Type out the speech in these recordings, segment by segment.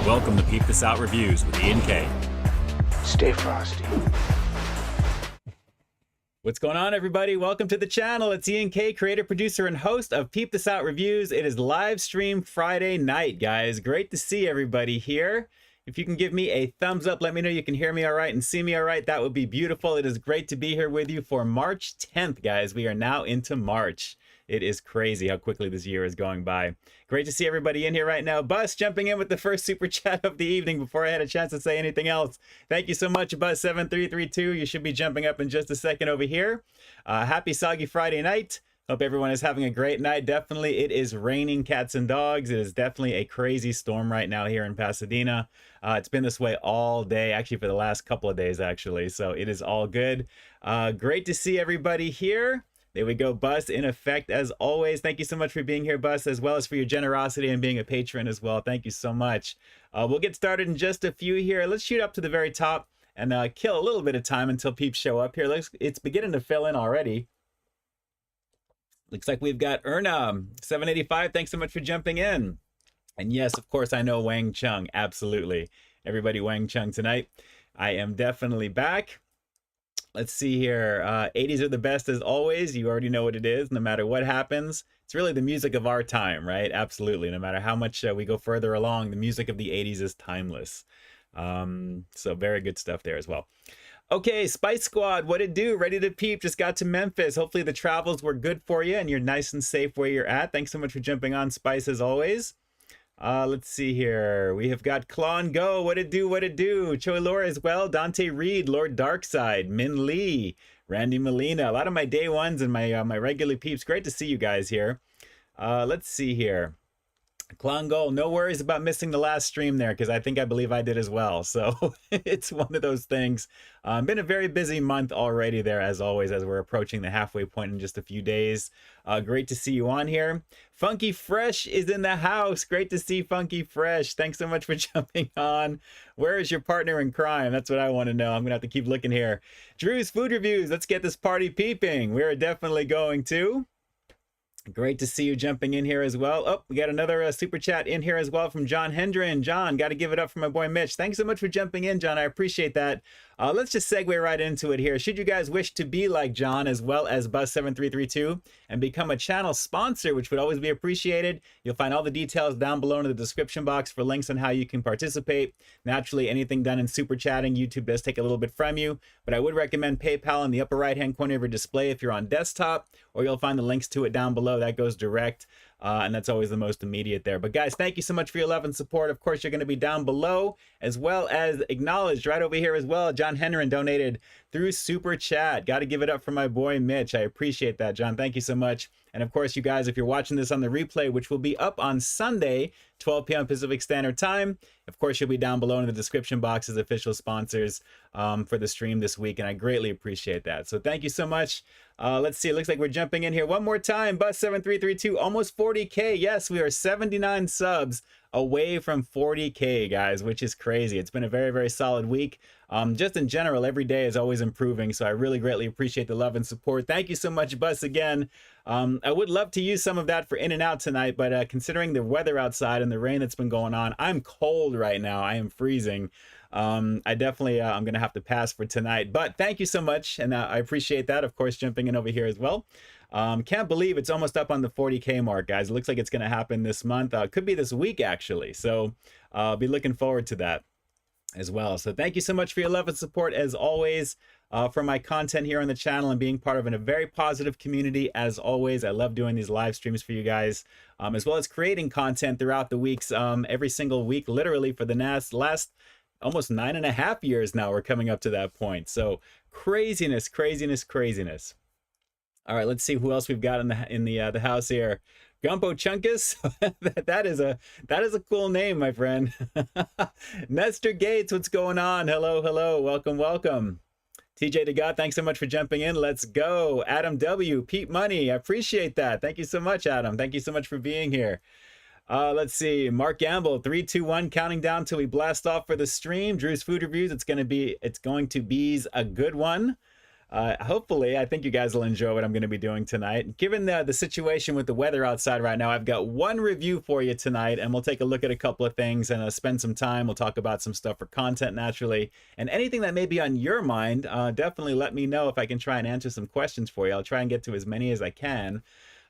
Welcome to Peep This Out Reviews with Ian K. Stay frosty. What's going on, everybody? Welcome to the channel. It's Ian K, creator, producer, and host of Peep This Out Reviews. It is live stream Friday night, guys. Great to see everybody here. If you can give me a thumbs up, let me know you can hear me all right and see me all right. That would be beautiful. It is great to be here with you for March 10th, guys. We are now into March. It is crazy how quickly this year is going by. Great to see everybody in here right now. Bus jumping in with the first super chat of the evening before I had a chance to say anything else. Thank you so much, Bus7332. You should be jumping up in just a second over here. Happy Soggy Friday night. Hope everyone is having a great night. Definitely, it is raining cats and dogs. It is definitely a crazy storm right now here in Pasadena. It's been this way all day, actually for the last couple of days, actually. So it is all good. Great to see everybody here. There we go, Bus, in effect, as always. Thank you so much for being here, Bus, as well as for your generosity and being a patron as well. Thank you so much. We'll get started in just a few here. Let's shoot up to the very top and kill a little bit of time until peeps show up here. It's beginning to fill in already. Looks like we've got Erna, 785. Thanks so much for jumping in. And yes, of course, I know Wang Chung. Absolutely. Everybody Wang Chung tonight. I am definitely back. Let's see here. 80s are the best as always. You already know what it is. No matter what happens, it's really the music of our time, right? Absolutely. No matter how much we go further along, the music of the 80s is timeless. So very good stuff there as well. Okay, Spice Squad, what it do? Ready to peep. Just got to Memphis. Hopefully the travels were good for you and you're nice and safe where you're at. Thanks so much for jumping on, Spice, as always. Let's see here. We have got Klon Go. What it do? What it do? Choi Laura as well. Dante Reed, Lord Darkside, Min Lee, Randy Molina. A lot of my day ones and my regular peeps. Great to see you guys here. Let's see here. Klon Go, no worries about missing the last stream there because I believe I did as well. So it's one of those things. Been a very busy month already there as always as we're approaching the halfway point in just a few days. Great to see you on here. Funky Fresh is in the house. Great to see Funky Fresh. Thanks so much for jumping on. Where is your partner in crime? That's what I want to know. I'm going to have to keep looking here. Drew's Food Reviews. Let's get this party peeping. We are definitely going to. Great to see you jumping in here as well. Oh, we got another super chat in here as well from John Hendren. John, got to give it up for my boy Mitch. Thanks so much for jumping in, John. I appreciate that. Let's just segue right into it here. Should you guys wish to be like John as well as Bus7332 and become a channel sponsor, which would always be appreciated, you'll find all the details down below in the description box for links on how you can participate. Naturally, anything done in super chatting, YouTube does take a little bit from you, but I would recommend PayPal in the upper right-hand corner of your display if you're on desktop, or you'll find the links to it down below. That goes direct. And that's always the most immediate there. But guys, thank you so much for your love and support. Of course, you're going to be down below as well as acknowledged right over here as well. John Henry donated through Super Chat. Got to give it up for my boy Mitch. I appreciate that, John. Thank you so much. And of course, you guys, if you're watching this on the replay, which will be up on Sunday, 12 p.m. Pacific Standard Time, of course, you'll be down below in the description box as official sponsors for the stream this week. And I greatly appreciate that. So thank you so much. Let's see. It looks like we're jumping in here one more time. Bus7332, almost 40K. Yes, we are 79 subs away from 40K, guys, which is crazy. It's been a very, very solid week. Just in general, every day is always improving. So I really greatly appreciate the love and support. Thank you so much, Bus, again. I would love to use some of that for in and out tonight, but considering the weather outside and the rain that's been going on, I'm cold right now. I am freezing. I definitely, I'm going to have to pass for tonight, but thank you so much. And I appreciate that. Of course, jumping in over here as well. Can't believe it's almost up on the 40K mark, guys. It looks like it's going to happen this month. Could be this week, actually. So I'll be looking forward to that as well. So thank you so much for your love and support as always for my content here on the channel and being part of a very positive community as always. I love doing these live streams for you guys, as well as creating content throughout the weeks, every single week, literally for the last almost 9.5 years now. We're coming up to that point. So craziness, craziness, craziness. All right, let's see who else we've got in the house here. Gumpo Chunkus, that is a cool name, my friend. Nestor Gates, what's going on? Hello, hello, welcome, welcome. TJ DeGott, thanks so much for jumping in. Let's go. Adam W, Pete Money, I appreciate that. Thank you so much, Adam. Thank you so much for being here. Let's see. Mark Gamble, 3, 2, 1, counting down till we blast off for the stream. Drew's Food Reviews. It's going to be a good one. Hopefully, I think you guys will enjoy what I'm going to be doing tonight. Given the situation with the weather outside right now, I've got one review for you tonight, and we'll take a look at a couple of things and spend some time. We'll talk about some stuff for content, naturally, and anything that may be on your mind, definitely let me know if I can try and answer some questions for you. I'll try and get to as many as I can.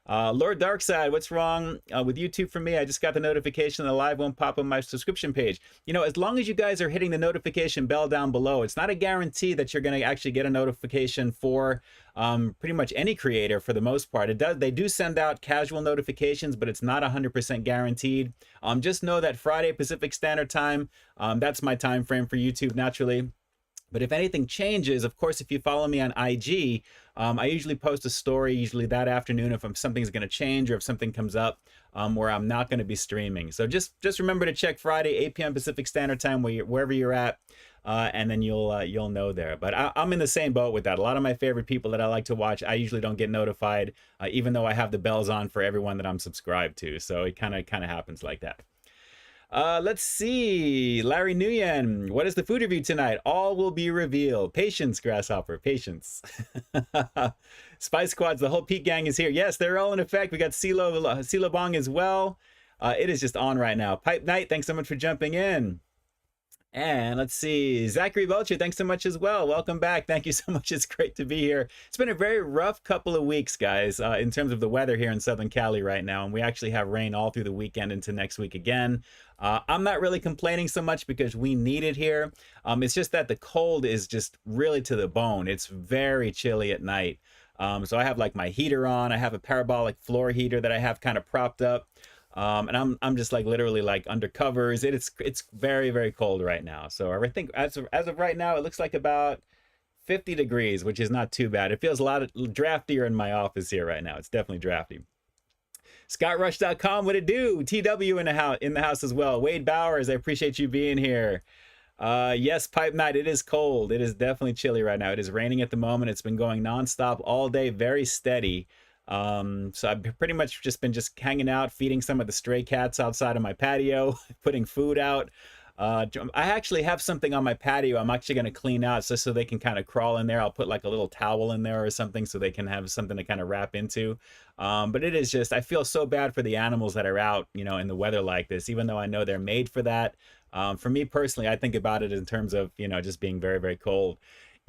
Lord Darkside, what's wrong with YouTube for me? I just got the notification the live won't pop on my subscription page. You know, as long as you guys are hitting the notification bell down below, it's not a guarantee that you're going to actually get a notification for pretty much any creator for the most part. They do send out casual notifications, but it's not 100% guaranteed. Just know that Friday Pacific Standard Time, that's my time frame for YouTube naturally. But if anything changes, of course, if you follow me on IG, I usually post a story usually that afternoon if something's going to change or if something comes up where I'm not going to be streaming. So just remember to check Friday, 8 p.m. Pacific Standard Time wherever you're at, and then you'll know there. But I'm in the same boat with that. A lot of my favorite people that I like to watch, I usually don't get notified, even though I have the bells on for everyone that I'm subscribed to. So it kind of happens like that. Let's see. Larry Nguyen, what is the food review tonight? All will be revealed. Patience, Grasshopper, patience. Spice Squads, the whole Peak gang is here. Yes, they're all in effect. We got CeeLo Bong as well. It is just on right now. Pipe Knight, thanks so much for jumping in. And let's see, Zachary Belcher, thanks so much as well. Welcome back. Thank you so much. It's great to be here. It's been a very rough couple of weeks, guys, in terms of the weather here in Southern Cali right now. And we actually have rain all through the weekend into next week again. I'm not really complaining so much because we need it here. It's just that the cold is just really to the bone. It's very chilly at night. So I have like my heater on. I have a parabolic floor heater that I have kind of propped up. And I'm just like literally like under covers. It's very, very cold right now. So I think as of right now, it looks like about 50 degrees, which is not too bad. It feels a lot draftier in my office here right now. It's definitely drafty. ScottRush.com, what it do? TW in the house as well. Wade Bowers, I appreciate you being here. Yes, Pipe Night, it is cold. It is definitely chilly right now. It is raining at the moment. It's been going nonstop all day, very steady. So I've pretty much just been hanging out, feeding some of the stray cats outside of my patio, putting food out. I actually have something on my patio I'm actually going to clean out just so they can kind of crawl in there. I'll put like a little towel in there or something so they can have something to kind of wrap into. But it is just, I feel so bad for the animals that are out, you know, in the weather like this, even though I know they're made for that. For me personally, I think about it in terms of, you know, just being very, very cold.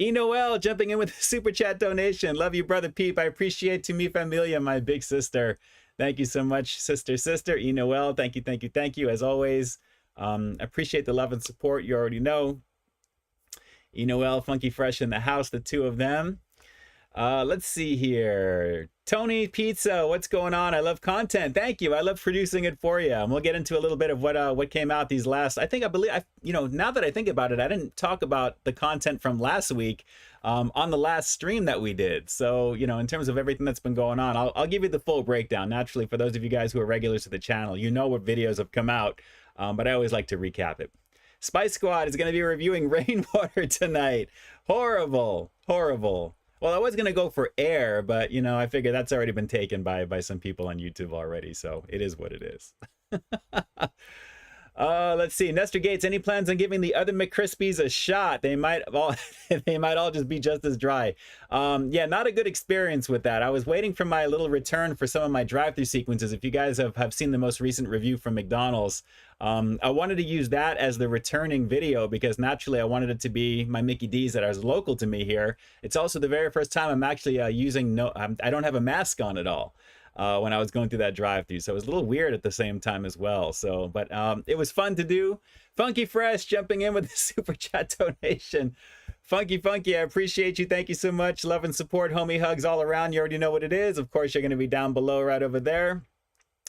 Noel jumping in with a super chat donation. Love you, brother Peep. I appreciate to mi familia, my big sister. Thank you so much, sister. Noel, thank you as always. Appreciate the love and support. You already know. Noel, Funky Fresh in the house, the two of them. Let's see here. Tony Pizza, what's going on? I love content. Thank you. I love producing it for you. And we'll get into a little bit of what came out these last. I believe, you know, now that I think about it, I didn't talk about the content from last week on the last stream that we did. So, you know, in terms of everything that's been going on, I'll give you the full breakdown. Naturally, for those of you guys who are regulars to the channel, you know what videos have come out, but I always like to recap it. Spice Squad is going to be reviewing Rainwater tonight. Horrible, horrible. Well, I was going to go for Air, but, you know, I figure that's already been taken by some people on YouTube already, so it is what it is. Let's see. Nestor Gates, any plans on giving the other McCrispies a shot? They might all just be just as dry. Yeah, not a good experience with that. I was waiting for my little return for some of my drive-through sequences. If you guys have seen the most recent review from McDonald's, I wanted to use that as the returning video because naturally I wanted it to be my Mickey D's that are local to me here. It's also the very first time I'm actually I don't have a mask on at all. When I was going through that drive-through, so it was a little weird at the same time as well. So, but it was fun to do. Funky Fresh jumping in with the super chat donation. Funky, I appreciate you. Thank you so much. Love and support, homie hugs all around. You already know what it is. Of course, you're going to be down below right over there.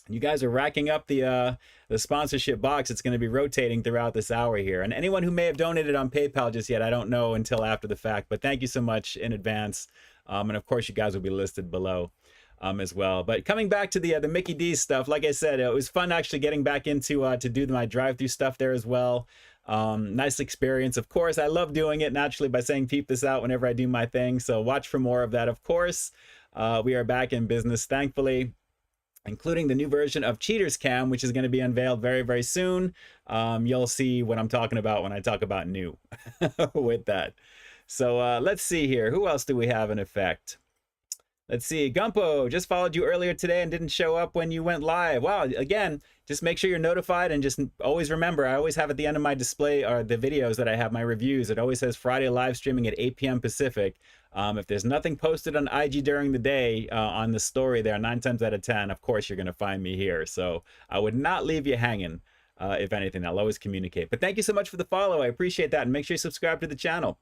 You guys are racking up the sponsorship box. It's going to be rotating throughout this hour here. And anyone who may have donated on PayPal just yet, I don't know until after the fact. But thank you so much in advance. And of course, you guys will be listed below. As well. But coming back to the Mickey D's stuff, like I said, it was fun actually getting back into to do my drive-through stuff there as well. Nice experience. Of course, I love doing it naturally by saying peep this out whenever I do my thing. So watch for more of that. Of course, we are back in business, thankfully, including the new version of Cheaters Cam, which is going to be unveiled very, very soon. You'll see what I'm talking about when I talk about new with that. So let's see here. Who else do we have in effect? Let's see. Gumpo just followed you earlier today and didn't show up when you went live. Wow. Again, just make sure you're notified, and just always remember, I always have at the end of my display or the videos that I have my reviews, it always says Friday live streaming at 8 p.m. Pacific. If there's nothing posted on IG during the day on the story there, 9 times out of 10, of course, you're going to find me here. So I would not leave you hanging. If anything, I'll always communicate. But thank you so much for the follow. I appreciate that. And make sure you subscribe to the channel.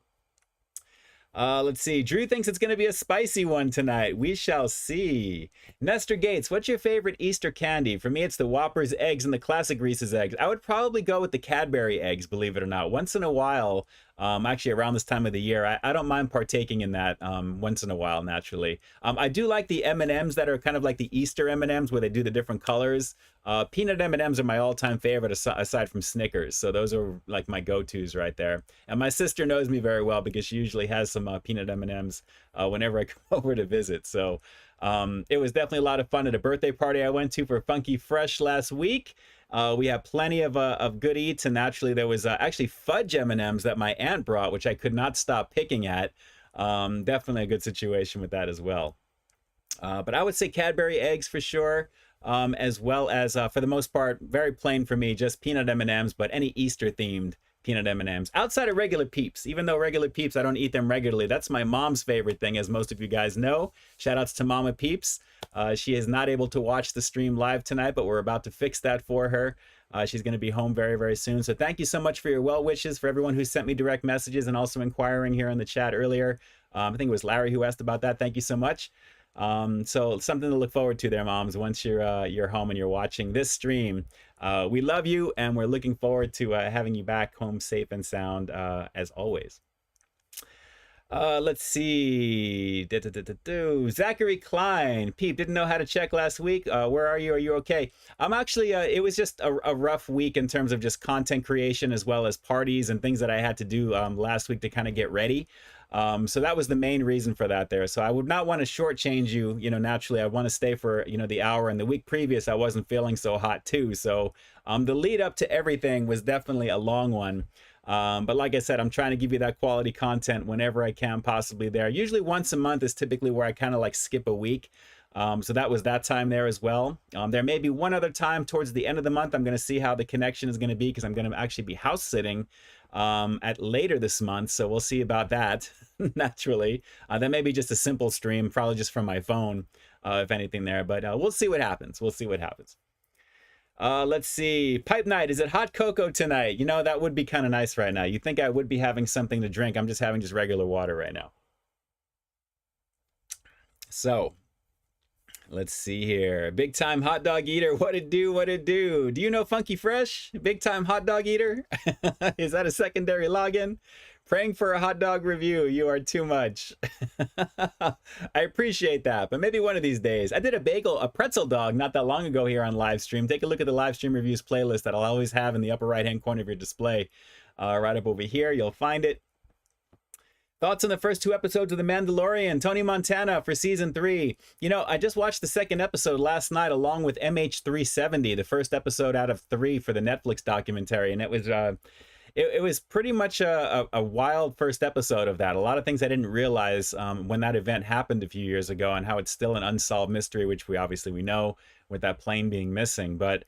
Let's see. Drew thinks it's going to be a spicy one tonight. We shall see. Nestor Gates, what's your favorite Easter candy? For me, it's the Whopper's eggs and the classic Reese's eggs. I would probably go with the Cadbury eggs, believe it or not. Once in a while, actually around this time of the year, I don't mind partaking in that once in a while, naturally. I do like the M&Ms that are kind of like the Easter M&Ms where they do the different colors. Peanut M&Ms are my all-time favorite aside from Snickers. So those are like my go-tos right there. And my sister knows me very well because she usually has some peanut M&Ms whenever I come over to visit. So it was definitely a lot of fun at a birthday party I went to for Funky Fresh last week. We had plenty of good eats, and naturally there was actually fudge M&Ms that my aunt brought, which I could not stop picking at. Definitely a good situation with that as well. But I would say Cadbury eggs for sure, as well as, for the most part, very plain for me, just peanut M&Ms, but any Easter-themed peanut M&Ms. Outside of regular Peeps, even though regular Peeps, I don't eat them regularly. That's my mom's favorite thing, as most of you guys know. Shout-outs to Mama Peeps. She is not able to watch the stream live tonight, but we're about to fix that for her. She's going to be home very, very soon. So thank you so much for your well wishes, for everyone who sent me direct messages and also inquiring here in the chat earlier. I think it was Larry who asked about that. Thank you so much. So something to look forward to there, moms, once you're home and you're watching this stream. We love you, and we're looking forward to having you back home safe and sound as always. Let's see. Zachary Klein. Peep, didn't know how to check last week. Where are you? Are you okay? I'm actually, it was just a rough week in terms of just content creation as well as parties and things that I had to do last week to kind of get ready. So that was the main reason for that there. So I would not want to shortchange you. You know, naturally, I want to stay for, you know, the hour. And the week previous, I wasn't feeling so hot too. So the lead up to everything was definitely a long one. But like I said, I'm trying to give you that quality content whenever I can possibly there. Usually once a month is typically where I kind of like skip a week. So that was that time there as well. There may be one other time towards the end of the month. I'm going to see how the connection is going to be, because I'm going to actually be house sitting at later this month. So we'll see about that, naturally. That may be just a simple stream, probably just from my phone, if anything there. But we'll see what happens. We'll see what happens. Let's see. Pipe night. Is it hot cocoa tonight? You know, that would be kind of nice right now. You'd think I would be having something to drink. I'm just having just regular water right now. So let's see here. Big time hot dog eater. What it do? What it do? Do you know Funky Fresh? Big time hot dog eater? Is that a secondary login? Praying for a hot dog review. You are too much. I appreciate that, but maybe one of these days. I did a pretzel dog not that long ago here on live stream. Take a look at the live stream reviews playlist that I'll always have in the upper right hand corner of your display. Right up over here, you'll find it. Thoughts on the first 2 episodes of The Mandalorian? Tony Montana for season 3. You know, I just watched the second episode last night along with MH370, the first episode out of 3 for the Netflix documentary, and it was it was pretty much a wild first episode of that. A lot of things I didn't realize when that event happened a few years ago, and how it's still an unsolved mystery, which we know with that plane being missing. But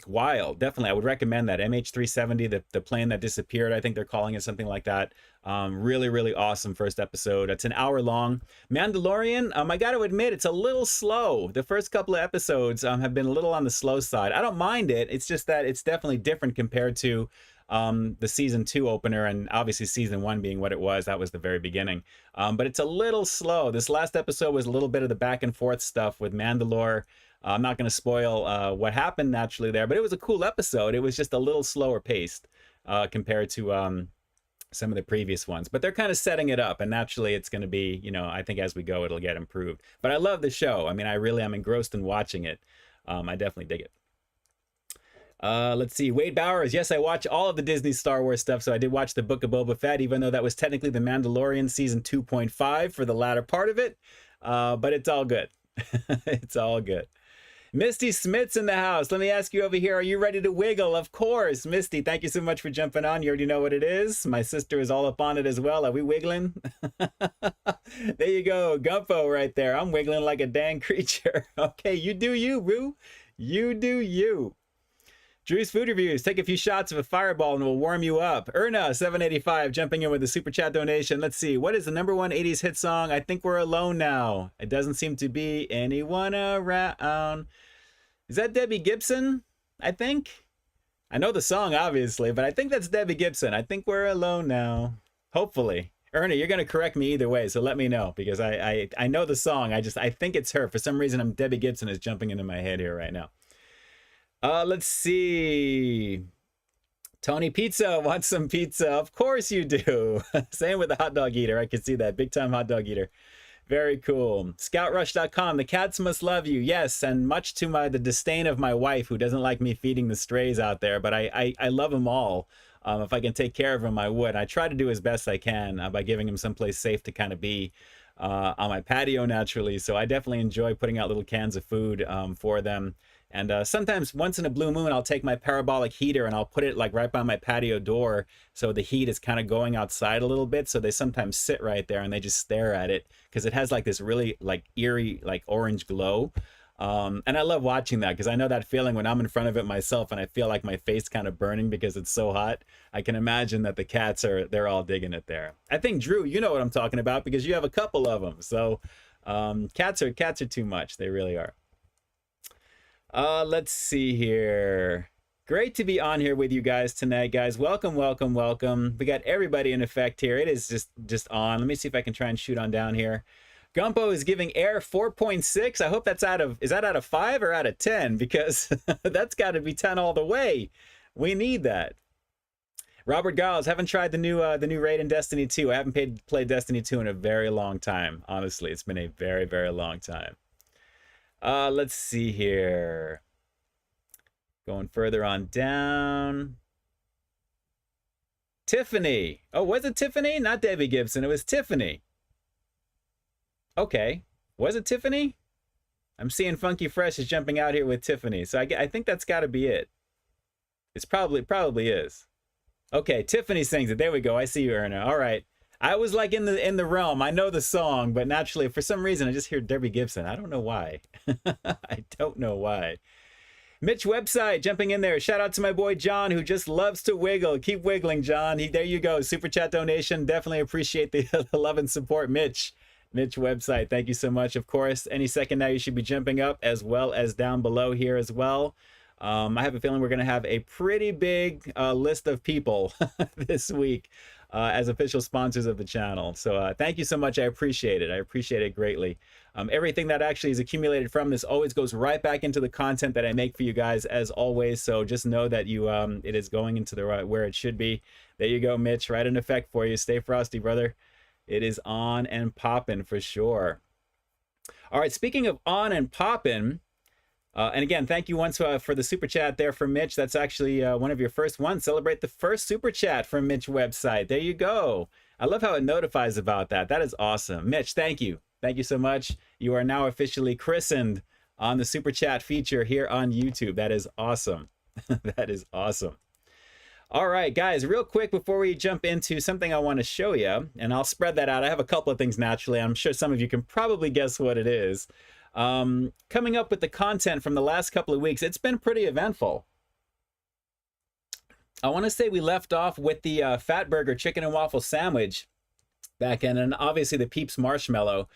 wild, definitely. I would recommend that. MH370, the plane that disappeared, I think they're calling it something like that. Really, really awesome first episode. It's an hour long. Mandalorian, I got to admit, it's a little slow. The first couple of episodes have been a little on the slow side. I don't mind it. It's just that it's definitely different compared to the season 2 opener, and obviously season 1 being what it was. That was the very beginning. But it's a little slow. This last episode was a little bit of the back and forth stuff with Mandalore. I'm not going to spoil what happened naturally there, but it was a cool episode. It was just a little slower paced compared to some of the previous ones. But they're kind of setting it up, and naturally it's going to be, you know, I think as we go, it'll get improved. But I love the show. I mean, I really am engrossed in watching it. I definitely dig it. Let's see. Wade Bowers. Yes, I watch all of the Disney Star Wars stuff. So I did watch the Book of Boba Fett, even though that was technically The Mandalorian season 2.5 for the latter part of it. But it's all good. It's all good. Misty Smith's in the house. Let me ask you over here, are you ready to wiggle? Of course. Misty, thank you so much for jumping on. You already know what it is. My sister is all up on it as well. Are we wiggling? There you go. Gumpo right there. I'm wiggling like a dang creature. Okay, you do you, Roo. You do you. Drew's Food Reviews. Take a few shots of a fireball and we'll warm you up. Erna, 785, jumping in with a super chat donation. Let's see. What is the #1 80s hit song? I Think We're Alone Now. It doesn't seem to be anyone around. Is that Debbie Gibson? I think. I know the song, obviously, but I think that's Debbie Gibson. I Think We're Alone Now. Hopefully. Ernie, you're going to correct me either way, so let me know, because I know the song. I think it's her. For some reason, Debbie Gibson is jumping into my head here right now. Let's see. Tony Pizza wants some pizza. Of course you do. Same with the hot dog eater. I can see that. Big time hot dog eater. Very cool. Scoutrush.com. The cats must love you. Yes, and much to the disdain of my wife, who doesn't like me feeding the strays out there. But I love them all. If I can take care of them, I would. I try to do as best I can by giving them someplace safe to kind of be on my patio naturally. So I definitely enjoy putting out little cans of food for them. And sometimes once in a blue moon, I'll take my parabolic heater and I'll put it like right by my patio door. So the heat is kind of going outside a little bit. So they sometimes sit right there and they just stare at it because it has like this really like eerie, like orange glow. And I love watching that because I know that feeling when I'm in front of it myself and I feel like my face kind of burning because it's so hot. I can imagine that the cats they're all digging it there. I think, Drew, you know what I'm talking about because you have a couple of them. So cats are too much. They really are. Let's see here. Great to be on here with you guys tonight, guys. Welcome, welcome, welcome. We got everybody in effect here. It is just on. Let me see if I can try and shoot on down here. Gumpo is giving air 4.6. I hope that's is that out of 5 or out of 10? Because that's got to be 10 all the way. We need that. Robert Giles, haven't tried the new raid in Destiny 2. I haven't played Destiny 2 in a very long time. Honestly, it's been a very, very long time. Let's see here. Going further on down. Tiffany. Oh, was it Tiffany? Not Debbie Gibson. It was Tiffany. Okay. Was it Tiffany? I'm seeing Funky Fresh is jumping out here with Tiffany. So I think that's got to be it. It's probably is. Okay, Tiffany sings it. There we go. I see you, Erna. All right. I was like in the realm. I know the song, but naturally, for some reason, I just hear Debbie Gibson. I don't know why. I don't know why. Mitch Website jumping in there. Shout out to my boy John, who just loves to wiggle. Keep wiggling, John. There you go. Super chat donation. Definitely appreciate the love and support, Mitch. Mitch Website. Thank you so much. Of course, any second now you should be jumping up as well as down below here as well. I have a feeling we're going to have a pretty big list of people this week. As official sponsors of the channel. So thank you so much. I appreciate it. I appreciate it greatly. Everything that actually is accumulated from this always goes right back into the content that I make for you guys as always. So just know that it is going into the right where it should be. There you go, Mitch. Right in effect for you. Stay frosty, brother. It is on and popping for sure. All right. Speaking of on and popping, and again, thank you once for the super chat there from Mitch. That's actually one of your first ones. Celebrate the first super chat from Mitch Website. There you go. I love how it notifies about that. That is awesome. Mitch, thank you. Thank you so much. You are now officially christened on the super chat feature here on YouTube. That is awesome. That is awesome. All right, guys, real quick before we jump into something I want to show you, and I'll spread that out. I have a couple of things naturally. I'm sure some of you can probably guess what it is. Coming up with the content from the last couple of weeks, it's been pretty eventful. I want to say we left off with the Fat Burger chicken and waffle sandwich back in, and obviously the Peeps marshmallow,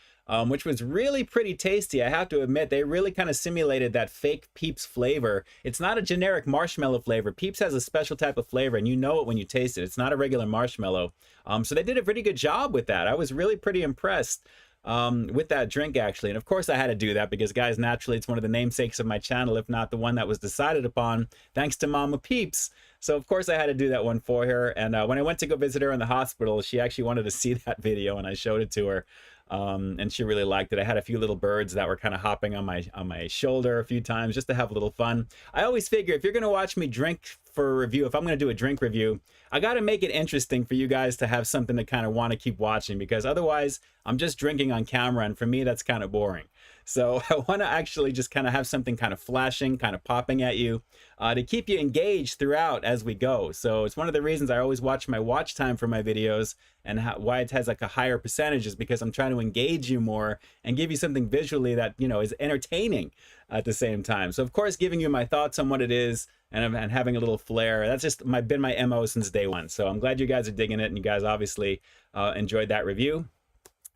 which was really pretty tasty. I have to admit, they really kind of simulated that fake Peeps flavor. It's not a generic marshmallow flavor. Peeps has a special type of flavor, and you know it when you taste it. It's not a regular marshmallow. So they did a pretty good job with that. I was really pretty impressed with that drink, actually. And of course I had to do that because, guys, naturally it's one of the namesakes of my channel, if not the one that was decided upon thanks to Mama Peeps. So of course I had to do that one for her. And when I went to go visit her in the hospital, she actually wanted to see that video, and I showed it to her. And she really liked it. I had a few little birds that were kind of hopping on my shoulder a few times just to have a little fun. I always figure if you're going to watch me drink for a review, if I'm going to do a drink review, I got to make it interesting for you guys to have something to kind of want to keep watching, because otherwise I'm just drinking on camera, and for me that's kind of boring. So I want to actually just kind of have something kind of flashing, kind of popping at you to keep you engaged throughout as we go. So it's one of the reasons I always watch my watch time for my videos, and why it has like a higher percentage is because I'm trying to engage you more and give you something visually that, you know, is entertaining at the same time. So of course, giving you my thoughts on what it is and having a little flair. That's just been my MO since day one. So I'm glad you guys are digging it, and you guys obviously enjoyed that review.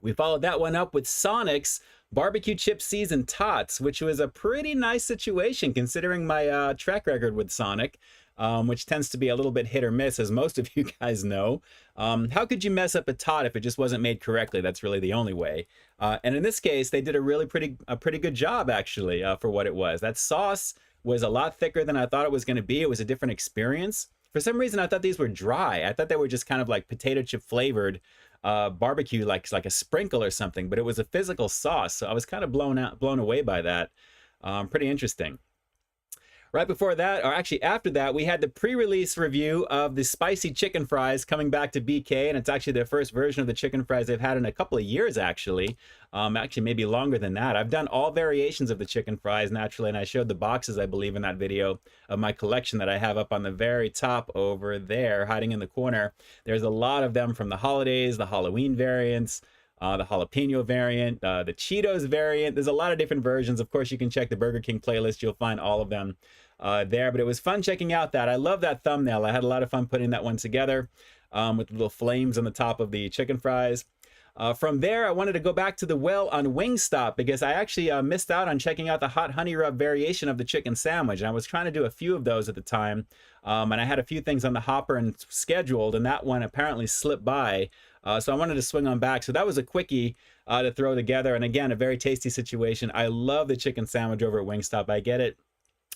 We followed that one up with Sonic's Barbecue Chip Season Tots, which was a pretty nice situation considering my track record with Sonic, which tends to be a little bit hit or miss, as most of you guys know. How could you mess up a tot if it just wasn't made correctly? That's really the only way. And in this case, they did a pretty good job, actually, for what it was. That sauce was a lot thicker than I thought it was going to be. It was a different experience. For some reason, I thought these were dry. I thought they were just kind of like potato chip flavored barbecue, like a sprinkle or something, but it was a physical sauce. So I was kind of blown away by that. Pretty interesting. Right before that, or actually after that, we had the pre-release review of the spicy chicken fries coming back to BK, and it's actually their first version of the chicken fries they've had in a couple of years, actually. Actually, maybe longer than that. I've done all variations of the chicken fries, naturally, and I showed the boxes, I believe, in that video of my collection that I have up on the very top over there, hiding in the corner. There's a lot of them from the holidays, the Halloween variants, the jalapeno variant, the Cheetos variant. There's a lot of different versions. Of course, you can check the Burger King playlist. You'll find all of them there, but it was fun checking out that. I love that thumbnail. I had a lot of fun putting that one together with little flames on the top of the chicken fries. From there, I wanted to go back to the well on Wingstop because I actually missed out on checking out the hot honey rub variation of the chicken sandwich. And I was trying to do a few of those at the time, and I had a few things on the hopper and scheduled, and that one apparently slipped by. So I wanted to swing on back. So that was a quickie to throw together. And again, a very tasty situation. I love the chicken sandwich over at Wingstop. I get it,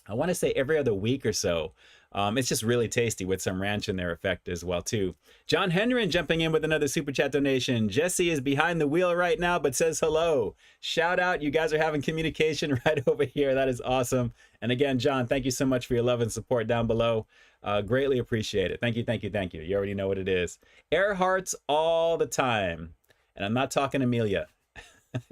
I want to say every other week or so. It's just really tasty with some ranch in their effect as well too. John Henry jumping in with another super chat donation. Jesse is behind the wheel right now, but says hello. Shout out, you guys are having communication right over here. That is awesome. And again, John, thank you so much for your love and support down below. Greatly appreciate it. Thank you, thank you, thank you. You already know what it is. Air hearts all the time. And I'm not talking Amelia.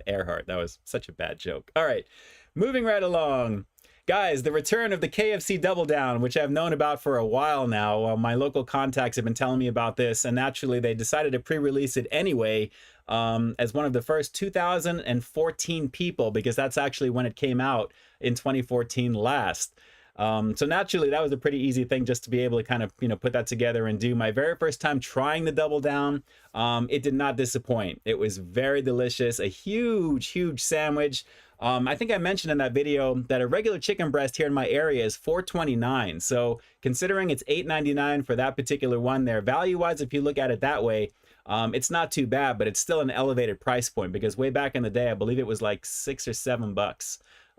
Earhart, that was such a bad joke. All right, moving right along. Guys, the return of the KFC Double Down, which I've known about for a while now. My local contacts have been telling me about this, and naturally they decided to pre-release it anyway as one of the first 2014 people, because that's actually when it came out in 2014 last. So naturally that was a pretty easy thing just to be able to kind of, put that together and do. My very first time trying the Double Down, it did not disappoint. It was very delicious, a huge sandwich. I think I mentioned in that video that a regular chicken breast here in my area is $4.29. So considering it's $8.99 for that particular one there, value-wise, if you look at it that way, it's not too bad, but it's still an elevated price point because way back in the day, I believe it was like $6 or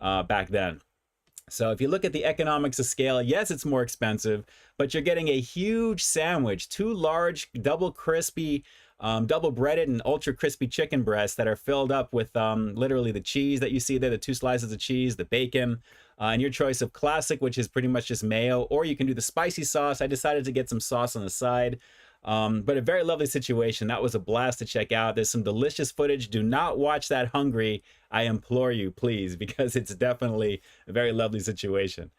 $7 back then. So if you look at the economics of scale, yes, it's more expensive, but you're getting a huge sandwich, two large, double crispy, double breaded and ultra crispy chicken breasts that are filled up with literally the cheese that you see there, the 2 slices of cheese, the bacon, and your choice of classic, which is pretty much just mayo, or you can do the spicy sauce. I decided to get some sauce on the side. But a very lovely situation. That was a blast to check out. There's some delicious footage. Do not watch that hungry. I implore you, please, because it's definitely a very lovely situation.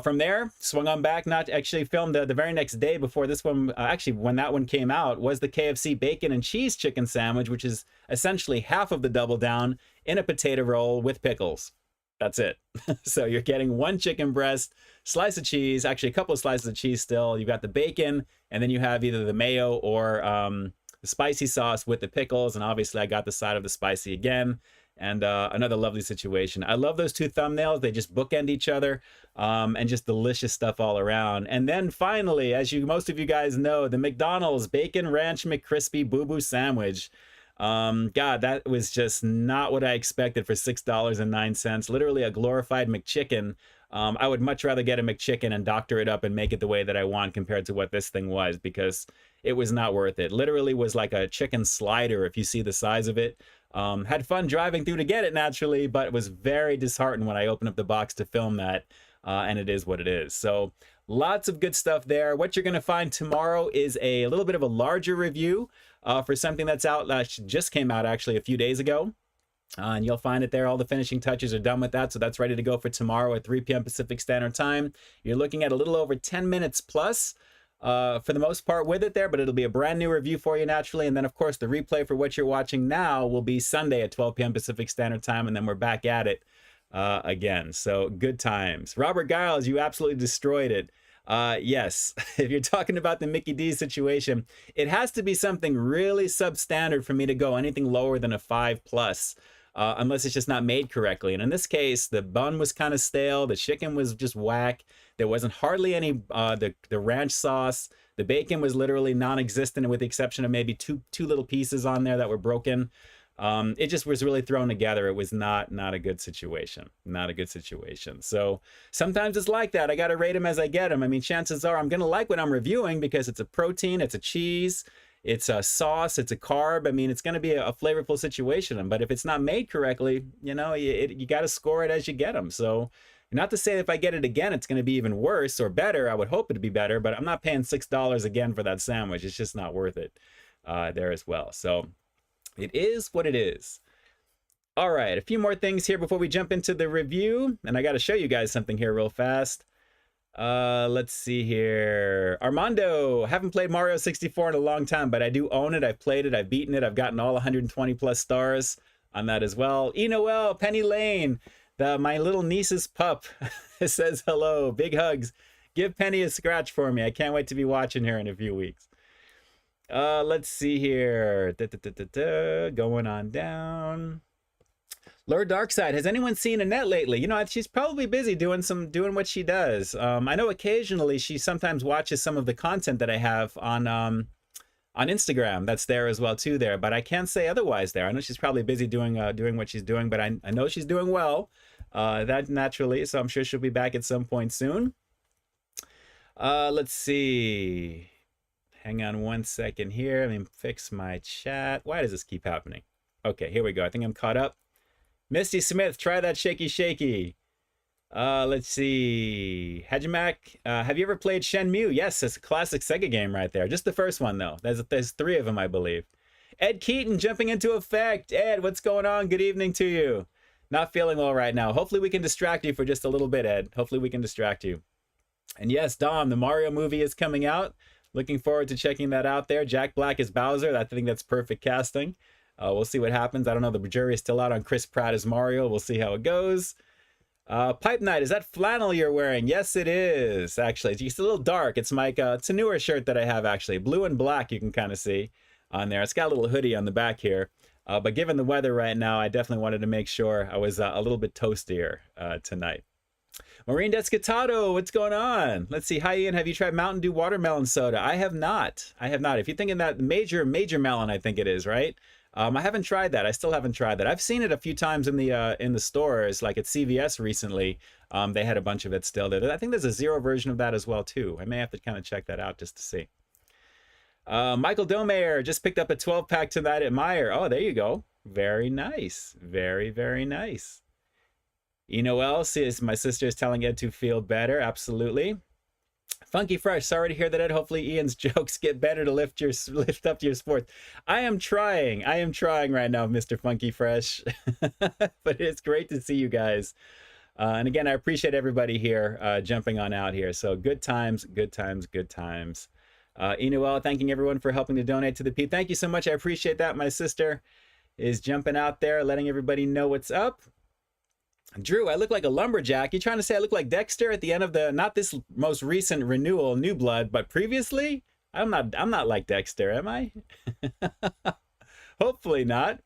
From there, swung on back, not actually filmed the very next day before this one, actually when that one came out, was the KFC bacon and cheese chicken sandwich, which is essentially half of the Double Down in a potato roll with pickles. That's it. So you're getting one chicken breast, slice of cheese, actually a couple of slices of cheese still. You've got the bacon, and then you have either the mayo or the spicy sauce with the pickles. And obviously I got the side of the spicy again. And another lovely situation. I love those two thumbnails. They just bookend each other and just delicious stuff all around. And then finally, as most of you guys know, the McDonald's Bacon Ranch McCrispy Boo Boo Sandwich. God, that was just not what I expected for $6.09. Literally a glorified McChicken. I would much rather get a McChicken and doctor it up and make it the way that I want compared to what this thing was, because it was not worth it. Literally was like a chicken slider if you see the size of it. Had fun driving through to get it naturally, but it was very disheartened when I opened up the box to film that, and it is what it is. So lots of good stuff there. What you're going to find tomorrow is a little bit of a larger review for something that's out, just came out actually a few days ago. And you'll find it there. All the finishing touches are done with that. So that's ready to go for tomorrow at 3 p.m. Pacific Standard Time. You're looking at a little over 10 minutes plus for the most part with it there, but it'll be a brand new review for you naturally. And then, of course, the replay for what you're watching now will be Sunday at 12 p.m. Pacific Standard Time. And then we're back at it again. So good times. Robert Giles, you absolutely destroyed it. Yes, if you're talking about the Mickey D situation, it has to be something really substandard for me to go anything lower than a 5+. Unless it's just not made correctly. And in this case, the bun was kind of stale. The chicken was just whack. There wasn't hardly any, the ranch sauce. The bacon was literally non-existent with the exception of maybe two little pieces on there that were broken. It just was really thrown together. It was not a good situation. Not a good situation. So sometimes it's like that. I got to rate them as I get them. I mean, chances are I'm going to like what I'm reviewing because it's a protein, it's a cheese, it's a sauce, it's a carb. I mean, it's going to be a flavorful situation. But if it's not made correctly, you know, you got to score it as you get them. So not to say that if I get it again, it's going to be even worse or better. I would hope it'd be better, but I'm not paying $6 again for that sandwich. It's just not worth it there as well. So it is what it is. All right, a few more things here before we jump into the review. And I got to show you guys something here real fast. Let's see here. Armando, haven't played Mario 64 in a long time, but I do own it. I've played it. I've beaten it. I've gotten all 120 plus stars on that as well. Noel, Penny Lane, my little niece's pup says hello. Big hugs. Give Penny a scratch for me. I can't wait to be watching her in a few weeks. Let's see here. Going on down. Lord Darkside, has anyone seen Annette lately? You know, she's probably busy doing what she does. I know occasionally she sometimes watches some of the content that I have on Instagram. That's there as well too there, but I can't say otherwise there. I know she's probably busy doing what she's doing, but I know she's doing well. That naturally, so I'm sure she'll be back at some point soon. Let's see. Hang on one second here. Let me fix my chat. Why does this keep happening? Okay, here we go. I think I'm caught up. Misty Smith, try that shaky shaky. Let's see. Hajimak, have you ever played Shenmue? Yes, it's a classic Sega game right there. Just the first one though. There's 3 of them, I believe. Ed Keaton jumping into effect. Ed, what's going on? Good evening to you. Not feeling well right now. Hopefully we can distract you for just a little bit, Ed. Hopefully we can distract you. And yes, Dom, the Mario movie is coming out. Looking forward to checking that out there. Jack Black as Bowser. I think that's perfect casting. We'll see what happens. I don't know. The jury is still out on Chris Pratt as Mario. We'll see how it goes. Pipe Night, is that flannel you're wearing? Yes, it is. Actually, it's just a little dark. It's my it's a newer shirt that I have actually. Blue and black, you can kind of see on there. It's got a little hoodie on the back here. But given the weather right now, I definitely wanted to make sure I was a little bit toastier tonight. Maureen Descatado, what's going on? Let's see. Hi, Ian. Have you tried Mountain Dew watermelon soda? I have not. I have not. If you're thinking that major melon, I think it is, right? I haven't tried that. I still haven't tried that. I've seen it a few times in the stores, like at CVS recently. They had a bunch of it still there. I think there's a zero version of that as well, too. I may have to kind of check that out just to see. Michael Domayer just picked up a 12-pack tonight at Meijer. Oh, there you go. Very nice. Very, very nice. Noel says my sister is telling Ed to feel better. Absolutely. Funky Fresh, sorry to hear that, Ed. Hopefully Ian's jokes get better to lift up your sports. I am trying right now, Mr. Funky Fresh. But it's great to see you guys. And again, I appreciate everybody here jumping on out here. So good times, good times, good times. Noel, thanking everyone for helping to donate to the Peep. Thank you so much. I appreciate that. My sister is jumping out there, letting everybody know what's up. Drew, I look like a lumberjack. You trying to say I look like Dexter at the end of the, not this most recent renewal, New Blood, but previously? I'm not like Dexter, am I? Hopefully not.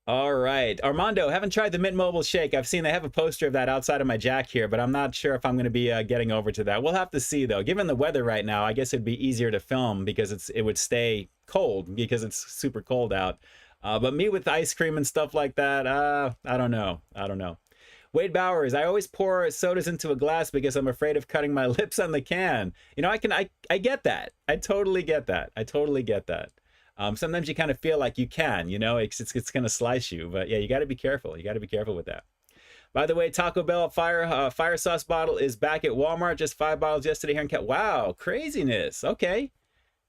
All right. Armando, haven't tried the Mint Mobile Shake. I've seen they have a poster of that outside of my jack here, but I'm not sure if I'm going to be getting over to that. We'll have to see, though. Given the weather right now, I guess it'd be easier to film because it would stay cold because it's super cold out. But me with ice cream and stuff like that, I don't know. Wade Bowers, I always pour sodas into a glass because I'm afraid of cutting my lips on the can. You know, I get that. I totally get that. Sometimes you kind of feel like you can, you know, it's going to slice you. But yeah, you got to be careful. You got to be careful with that. By the way, Taco Bell fire sauce bottle is back at Walmart. Just 5 bottles yesterday here in Cat. Wow, craziness. Okay.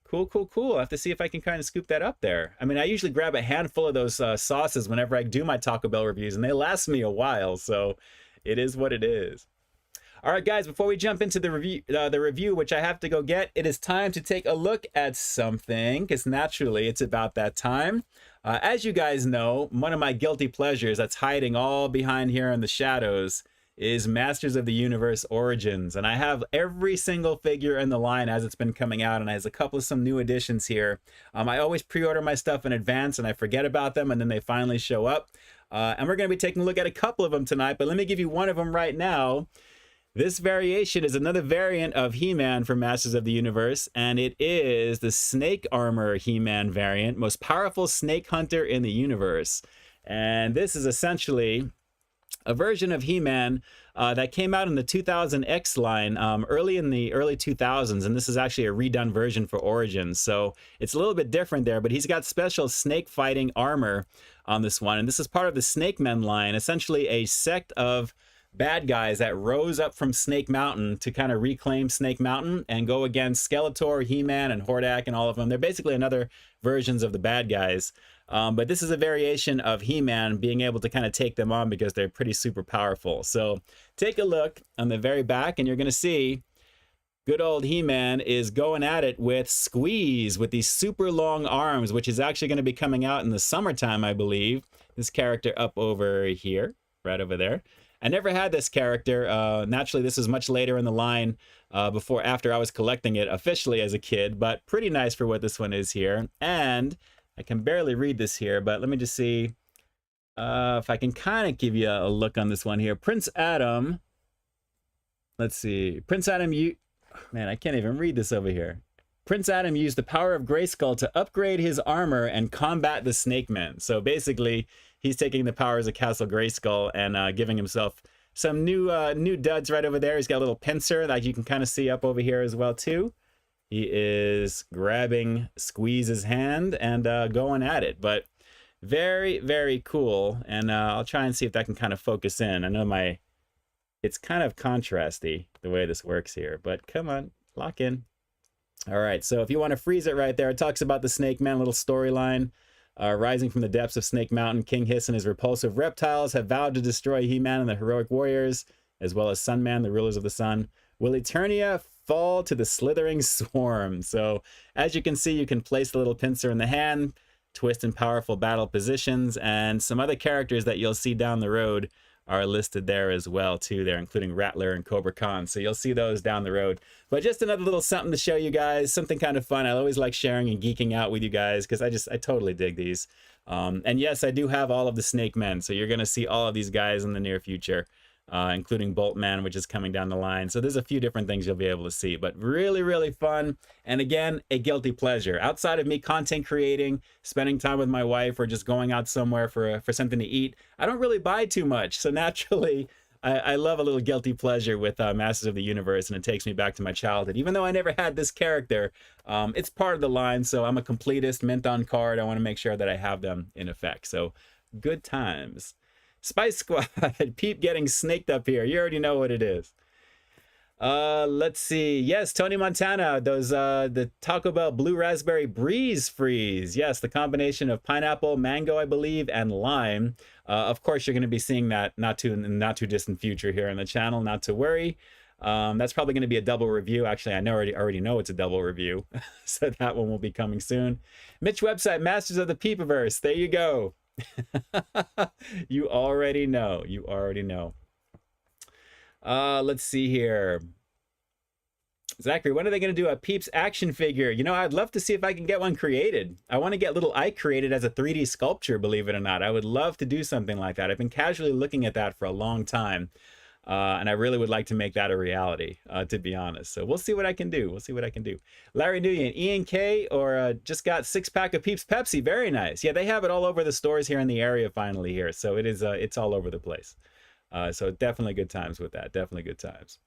Cool, cool, cool. I'll have to see if I can kind of scoop that up there. I mean, I usually grab a handful of those sauces whenever I do my Taco Bell reviews, and they last me a while, so it is what it is. All right, guys, before we jump into the review, which I have to go get, it is time to take a look at something, because naturally it's about that time. As you guys know, one of my guilty pleasures that's hiding all behind here in the shadows is Masters of the Universe Origins. And I have every single figure in the line as it's been coming out, and there's a couple of some new additions here. I always pre-order my stuff in advance, and I forget about them, and then they finally show up. And we're going to be taking a look at a couple of them tonight, but let me give you one of them right now. This variation is another variant of He-Man from Masters of the Universe, and it is the Snake Armor He-Man variant, most powerful snake hunter in the universe. And this is essentially a version of He-Man that came out in the 2000X line early in the early 2000s, and this is actually a redone version for Origins. So it's a little bit different there, but he's got special snake fighting armor on this one, and this is part of the Snake Men line, essentially a sect of bad guys that rose up from Snake Mountain to kind of reclaim Snake Mountain and go against Skeletor, He-Man, and Hordak and all of them. They're basically another versions of the bad guys. But this is a variation of He-Man being able to kind of take them on because they're pretty super powerful. So take a look on the very back and you're going to see good old He-Man is going at it with Squeeze with these super long arms, which is actually going to be coming out in the summertime, I believe. This character up over here, right over there. I never had this character. Naturally, this is much later in the line after I was collecting it officially as a kid, but pretty nice for what this one is here. And I can barely read this here, but let me just see if I can kind of give you a look on this one here. Prince Adam. Let's see. Prince Adam, man, I can't even read this over here. Prince Adam used the power of Grayskull to upgrade his armor and combat the Snake Men. So basically, he's taking the powers of Castle Grayskull and giving himself some new duds right over there. He's got a little pincer that you can kind of see up over here as well too. He is grabbing Squeeze's hand and going at it. But very, very cool. And I'll try and see if that can kind of focus in. I know it's kind of contrasty the way this works here, but come on, lock in. All right, so if you want to freeze it right there, it talks about the Snake Man little storyline. Rising from the depths of Snake Mountain, King Hiss and his repulsive reptiles have vowed to destroy He-Man and the heroic warriors, as well as Sunman, the rulers of the sun. Will Eternia fall to the slithering swarm? So as you can see, you can place the little pincer in the hand, twist in powerful battle positions, and some other characters that you'll see down the road are listed there as well too there, including Rattler and Cobra Khan. So you'll see those down the road. But just another little something to show you guys, something kind of fun. I always like sharing and geeking out with you guys because I totally dig these. And yes, I do have all of the Snake Men, so you're gonna see all of these guys in the near future, including Boltman, which is coming down the line. So there's a few different things you'll be able to see, but really, really fun. And again, a guilty pleasure. Outside of me content creating, spending time with my wife, or just going out somewhere for something to eat, I don't really buy too much. So naturally, I love a little guilty pleasure with Masters of the Universe, and it takes me back to my childhood. Even though I never had this character, it's part of the line, so I'm a completist, mint on card. I want to make sure that I have them in effect. So good times. Spice Squad, Peep getting snaked up here. You already know what it is. Let's see. Yes, Tony Montana, those the Taco Bell Blue Raspberry Breeze Freeze. Yes, the combination of pineapple, mango, I believe, and lime. Of course, you're going to be seeing that not too distant future here on the channel. Not to worry. That's probably going to be a double review. Actually, I already know it's a double review, so that one will be coming soon. Mitch website, Masters of the Peepiverse. There you go. You already know. You already know. Let's see here. Zachary, when are they going to do a Peeps action figure? You know, I'd love to see if I can get one created. I want to get little Ike created as a 3D sculpture, believe it or not. I would love to do something like that. I've been casually looking at that for a long time. And I really would like to make that a reality, to be honest. So we'll see what I can do. We'll see what I can do. Larry Nguyen, Ian K, or just got 6-pack of Peeps Pepsi. Very nice. Yeah, they have it all over the stores here in the area finally here. So it is, it's all over the place. So definitely good times with that. Definitely good times.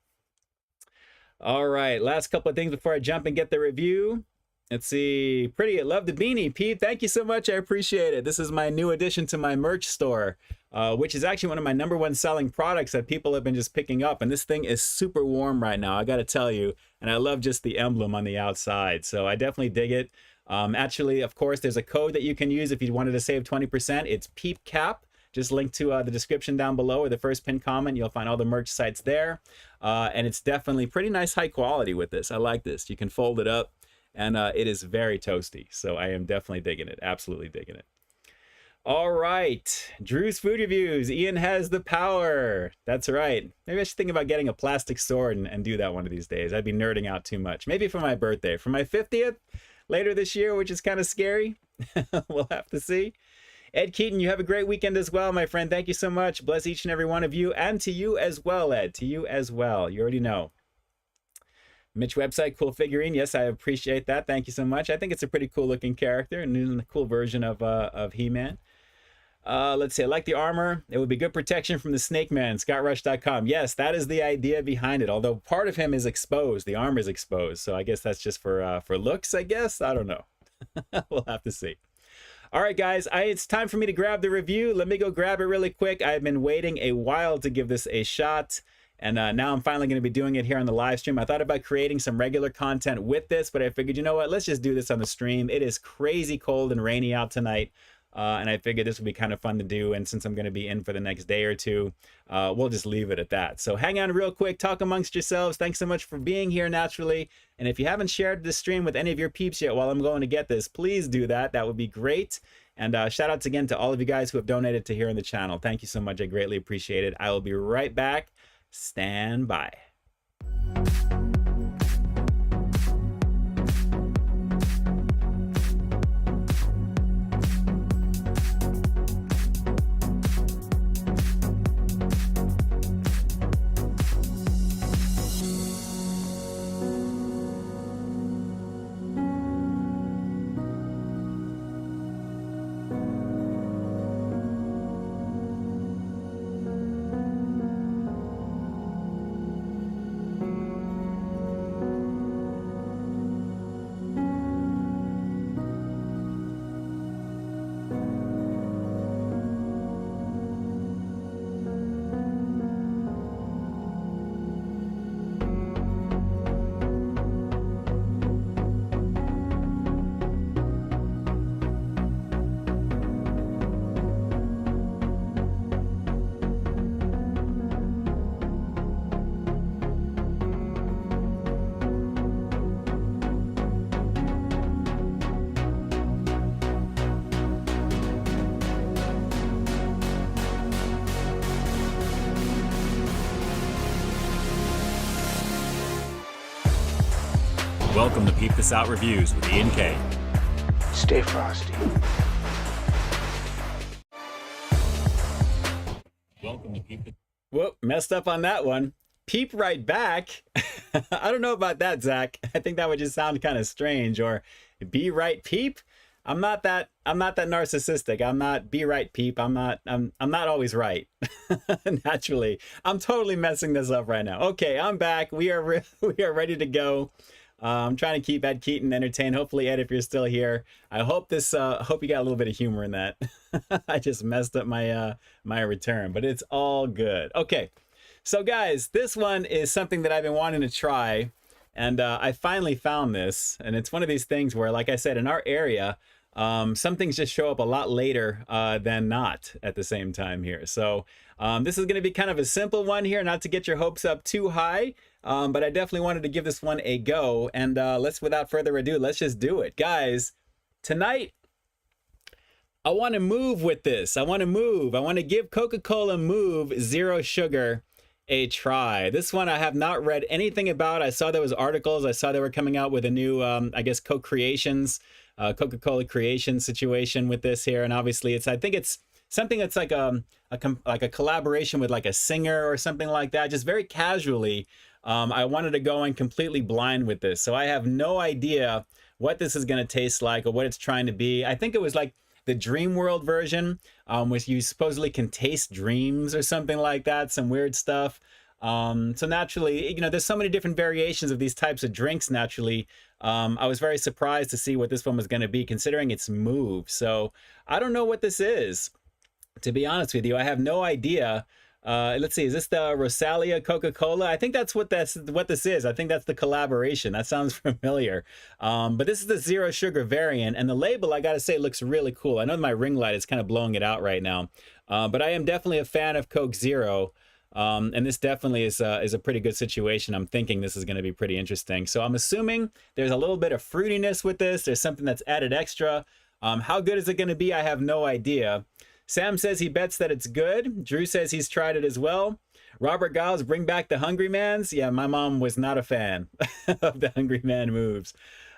All right, last couple of things before I jump and get the review. Let's see. Pretty. Love the beanie, Pete. Thank you so much. I appreciate it. This is my new addition to my merch store, which is actually one of my #1 selling products that people have been just picking up. And this thing is super warm right now, I got to tell you. And I love just the emblem on the outside. So I definitely dig it. Actually, of course, there's a code that you can use if you wanted to save 20%. It's PEEPCAP. Just link to the description down below or the first pinned comment. You'll find all the merch sites there. And it's definitely pretty nice high quality with this. I like this. You can fold it up. And it is very toasty, so I am definitely digging it. Absolutely digging it. All right, Drew's Food Reviews. Ian has the power. That's right. Maybe I should think about getting a plastic sword and do that one of these days. I'd be nerding out too much. Maybe for my birthday. For my 50th later this year, which is kind of scary. We'll have to see. Ed Keaton, you have a great weekend as well, my friend. Thank you so much. Bless each and every one of you, and to you as well, Ed. To you as well. You already know. Mitch website, cool figurine. Yes, I appreciate that. Thank you so much. I think it's a pretty cool looking character and a cool version of He-Man. Let's see. I like the armor. It would be good protection from the Snake Man. ScottRush.com. Yes, that is the idea behind it. Although part of him is exposed. The armor is exposed. So I guess that's just for looks, I guess. I don't know. We'll have to see. All right, guys. It's time for me to grab the review. Let me go grab it really quick. I've been waiting a while to give this a shot. And now I'm finally going to be doing it here on the live stream. I thought about creating some regular content with this, but I figured, you know what? Let's just do this on the stream. It is crazy cold and rainy out tonight. And I figured this would be kind of fun to do. And since I'm going to be in for the next day or two, we'll just leave it at that. So hang on real quick. Talk amongst yourselves. Thanks so much for being here naturally. And if you haven't shared this stream with any of your peeps yet while I'm going to get this, please do that. That would be great. And shout outs again to all of you guys who have donated to here on the channel. Thank you so much. I greatly appreciate it. I will be right back. Stand by. Welcome to Peep This Out Reviews with Ian K. Stay frosty. Welcome to Peep. Whoop, messed up on that one. Peep right back. I don't know about that, Zach. I think that would just sound kind of strange. Or be right, Peep. I'm not that narcissistic. I'm not be right, Peep. I'm not always right. Naturally. I'm totally messing this up right now. Okay, I'm back. We are ready to go. I'm trying to keep Ed Keaton entertained. Hopefully, Ed, if you're still here, I hope this. Hope you got a little bit of humor in that. I just messed up my my return, but it's all good. Okay, so guys, this one is something that I've been wanting to try, and I finally found this. And it's one of these things where, like I said, in our area, some things just show up a lot later than not at the same time here. So this is going to be kind of a simple one here, not to get your hopes up too high. But I definitely wanted to give this one a go, and without further ado, let's just do it. Guys, tonight, I want to move with this. I want to give Coca-Cola MOVE Zero Sugar a try. This one I have not read anything about. I saw there was articles. I saw they were coming out with a new, I guess, co-creations, Coca-Cola creation situation with this here. And obviously, I think it's something that's like a collaboration with like a singer or something like that, just very casually. I wanted to go in completely blind with this. So I have no idea what this is going to taste like or what it's trying to be. I think it was like the Dream World version, which you supposedly can taste dreams or something like that, some weird stuff. So naturally, you know, there's so many different variations of these types of drinks. Naturally, I was very surprised to see what this one was going to be, considering it's Move. So I don't know what this is, to be honest with you. I have no idea. Let's see, is this the ROSALIA Coca-Cola? I think that's what this is. I think that's the collaboration. That sounds familiar. But this is the zero sugar variant, and the label, I gotta say, looks really cool. I know my ring light is kind of blowing it out right now, but I am definitely a fan of Coke Zero. And this definitely is a pretty good situation. I'm thinking this is going to be pretty interesting. So I'm assuming there's a little bit of fruitiness with this. There's something that's added extra. How good is it going to be? I have no idea. Sam says he bets that it's good. Drew says he's tried it as well. Robert Giles, bring back the Hungry Mans. Yeah, my mom was not a fan of the Hungry Man moves,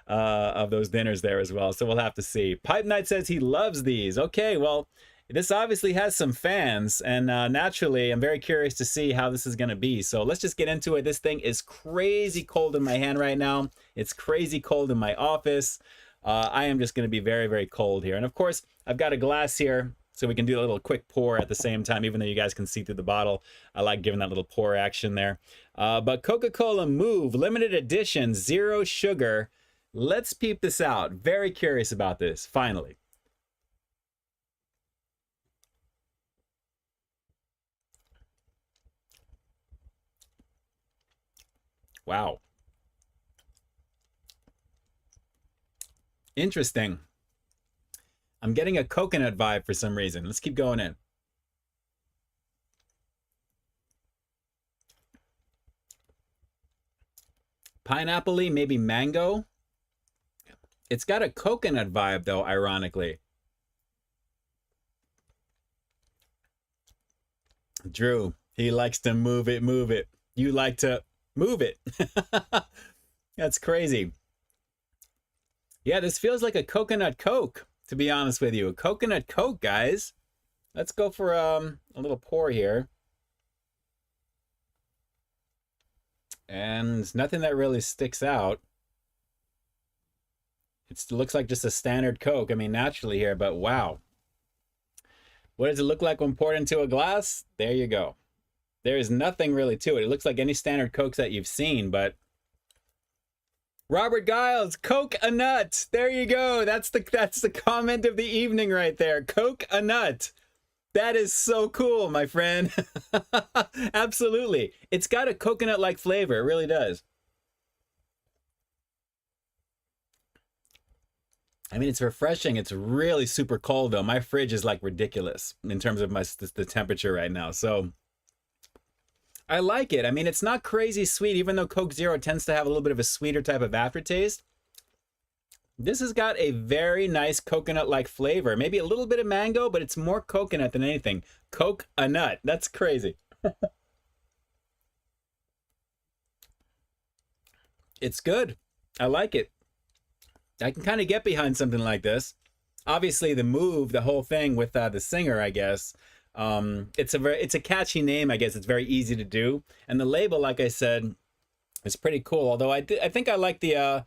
of those dinners there as well. So we'll have to see. Pipe Knight says he loves these. Okay, well, this obviously has some fans, and naturally, I'm very curious to see how this is going to be. So let's just get into it. This thing is crazy cold in my hand right now. It's crazy cold in my office. I am just going to be very, very cold here. And of course, I've got a glass here, so we can do a little quick pour at the same time, even though you guys can see through the bottle. I like giving that little pour action there. But Coca-Cola Move, limited edition, zero sugar. Let's peep this out. Very curious about this, finally. Wow. Interesting. I'm getting a coconut vibe for some reason. Let's keep going in. Pineapple-y, maybe mango. It's got a coconut vibe though, ironically. Drew, he likes to move it, move it. You like to move it. That's crazy. Yeah, this feels like a coconut Coke, to be honest with you. A coconut Coke, guys. Let's go for a little pour here. And nothing that really sticks out. It looks like just a standard Coke. I mean, naturally here, but wow. What does it look like when poured into a glass? There you go. There is nothing really to it. It looks like any standard Cokes that you've seen, but Robert Giles, Coke a nut. There you go. That's the comment of the evening right there. Coke a nut. That is so cool, my friend. Absolutely. It's got a coconut-like flavor. It really does. I mean, it's refreshing. It's really super cold, though. My fridge is like ridiculous in terms of the temperature right now. So I like it. I mean, it's not crazy sweet, even though Coke Zero tends to have a little bit of a sweeter type of aftertaste. This has got a very nice coconut-like flavor. Maybe a little bit of mango, but it's more coconut than anything. Coke a nut. That's crazy. It's good. I like it. I can kind of get behind something like this. Obviously, the move, the whole thing with the singer, I guess. It's a catchy name, I guess. It's very easy to do, and the label, like I said, is pretty cool. Although I think I like the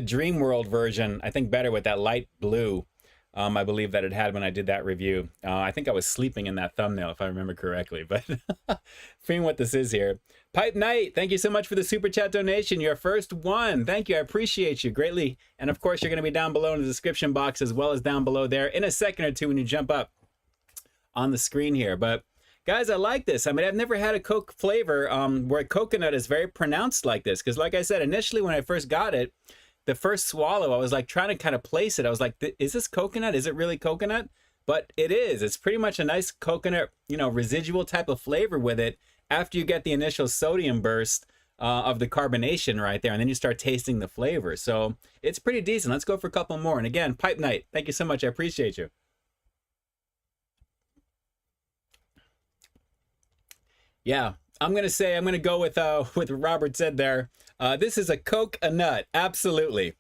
Dream World version, I think, better with that light blue. I believe that it had when I did that review. I think I was sleeping in that thumbnail, if I remember correctly. But seeing what this is here. Pipe Knight, thank you so much for the Super Chat donation. Your first one. Thank you. I appreciate you greatly. And of course, you're going to be down below in the description box, as well as down below there in a second or two when you jump up on the screen here. But guys, I like this. I mean, I've never had a Coke flavor where coconut is very pronounced like this. Because like I said, initially when I first got it, the first swallow, I was like trying to kind of place it. I was like, is this coconut? Is it really coconut? But it is. It's pretty much a nice coconut, residual type of flavor with it after you get the initial sodium burst of the carbonation right there. And then you start tasting the flavor. So it's pretty decent. Let's go for a couple more. And again, Pipe Knight, thank you so much. I appreciate you. Yeah, I'm going to go with what Robert said there. This is a Coke a nut. Absolutely.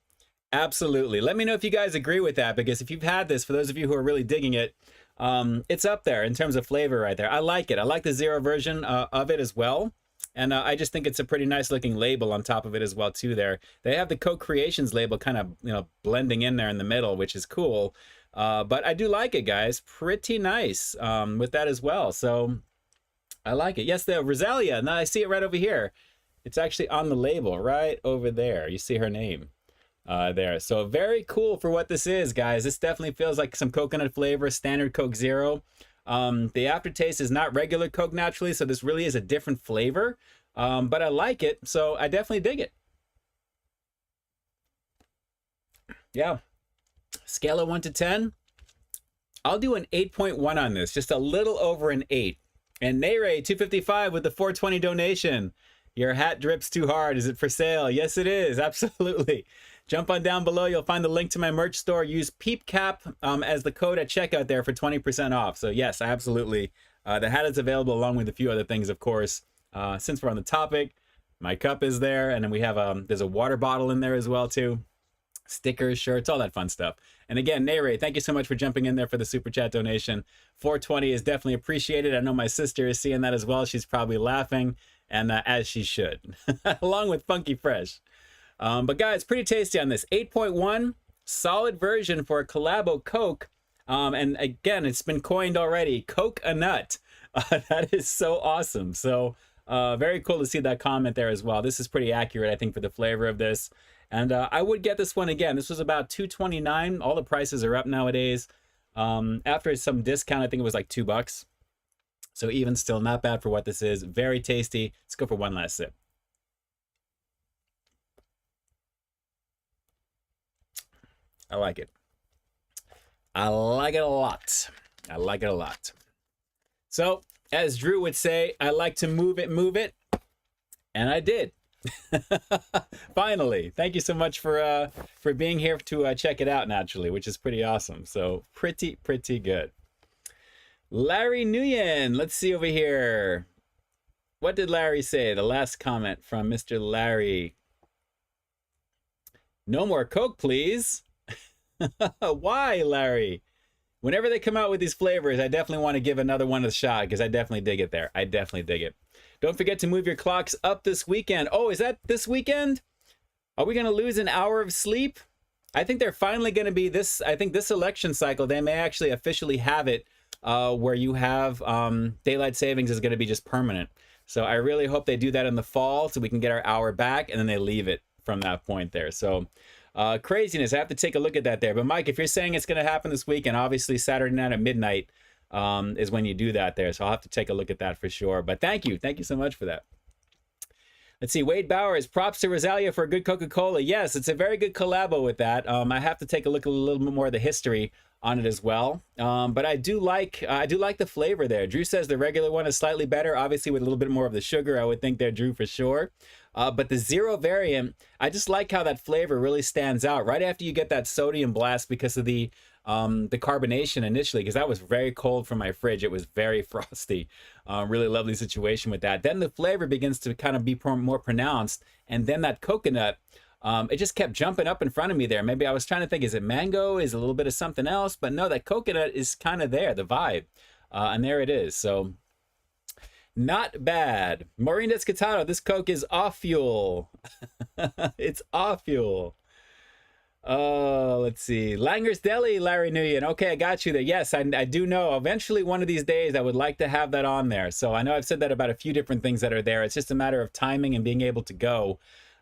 Absolutely. Let me know if you guys agree with that, because if you've had this, for those of you who are really digging it, it's up there in terms of flavor right there. I like it. I like the zero version of it as well. And I just think it's a pretty nice looking label on top of it as well too there. They have the Coke Creations label kind of, blending in there in the middle, which is cool. But I do like it, guys. Pretty nice with that as well. So I like it. Yes, the Rosalia. Now I see it right over here. It's actually on the label right over there. You see her name there. So very cool for what this is, guys. This definitely feels like some coconut flavor, standard Coke Zero. The aftertaste is not regular Coke naturally, so this really is a different flavor. But I like it, so I definitely dig it. Yeah. Scale of 1 to 10. I'll do an 8.1 on this, just a little over an 8. And Nayray 255 with the 420 donation. Your hat drips too hard. Is it for sale? Yes, it is. Absolutely. Jump on down below. You'll find the link to my merch store. Use PEEPCAP as the code at checkout there for 20% off. So yes, absolutely. The hat is available along with a few other things, of course. Since we're on the topic, my cup is there, and then we have there's a water bottle in there as well too. Stickers, shirts, all that fun stuff. And again, Nayray, thank you so much for jumping in there for the super chat donation. 420 is definitely appreciated. I know my sister is seeing that as well. She's probably laughing, and as she should, along with Funky Fresh. But guys, pretty tasty on this. 8.1, solid version for a COLLABO Coke. And again, it's been coined already, Coke-a-nut. That is so awesome. So very cool to see that comment there as well. This is pretty accurate, I think, for the flavor of this. And I would get this one again. This was about $2.29. All the prices are up nowadays. After some discount, I think it was like $2. So even still, not bad for what this is. Very tasty. Let's go for one last sip. I like it. I like it a lot. I like it a lot. So, as Drew would say, I like to move it. And I did. Finally. Thank you so much for being here to check it out naturally, which is pretty awesome. So, pretty good. Larry Nguyen, let's see over here. What did Larry say? The last comment from Mr. Larry. No more Coke, please. Why, Larry? Whenever they come out with these flavors, I definitely want to give another one a shot because I definitely dig it there. I definitely dig it. Don't forget to move your clocks up this weekend. Oh, is that this weekend? Are we going to lose an hour of sleep? I think they're finally going to be this. I think this election cycle, they may actually officially have it where you have daylight savings is going to be just permanent. So I really hope they do that in the fall so we can get our hour back, and then they leave it from that point there. So craziness. I have to take a look at that there. But Mike, if you're saying it's going to happen this weekend, obviously Saturday night at midnight is when you do that there. So I'll have to take a look at that for sure. But thank you. Thank you so much for that. Let's see. Wade Bowers, props to Rosalia for a good Coca-Cola. Yes, it's a very good collabo with that. I have to take a look at a little bit more of the history on it as well. But I do like the flavor there. Drew says the regular one is slightly better, obviously with a little bit more of the sugar. I would think there, Drew, for sure. But the Zero variant, I just like how that flavor really stands out right after you get that sodium blast because of the carbonation initially, because that was very cold from my fridge. It was very frosty. Really lovely situation with that. Then the flavor begins to kind of be more pronounced, and then that coconut, it just kept jumping up in front of me there. Maybe I was trying to think, is it mango? Is it a little bit of something else? But no, that coconut is kind of there, the vibe. And there it is. So not bad. Maureen Descatano, this Coke is off fuel. It's off fuel. Oh, let's see. Langer's Deli, Larry Nguyen. Okay, I got you there. Yes, I do know. Eventually, one of these days, I would like to have that on there. So I know I've said that about a few different things that are there. It's just a matter of timing and being able to go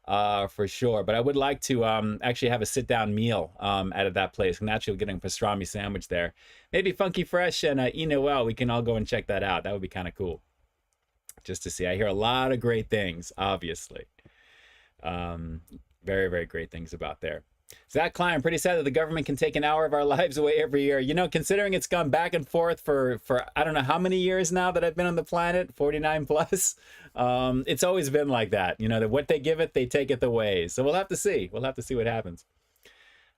for sure. But I would like to actually have a sit-down meal out of that place. I'm actually getting a pastrami sandwich there. Maybe Funky Fresh and Noel, we can all go and check that out. That would be kind of cool. Just to see. I hear a lot of great things, obviously. Very, very great things about there. Zach Klein, I'm pretty sad that the government can take an hour of our lives away every year. You know, considering it's gone back and forth for I don't know how many years now that I've been on the planet, 49 plus. It's always been like that. You know, that what they give it, they take it away. So we'll have to see. We'll have to see what happens.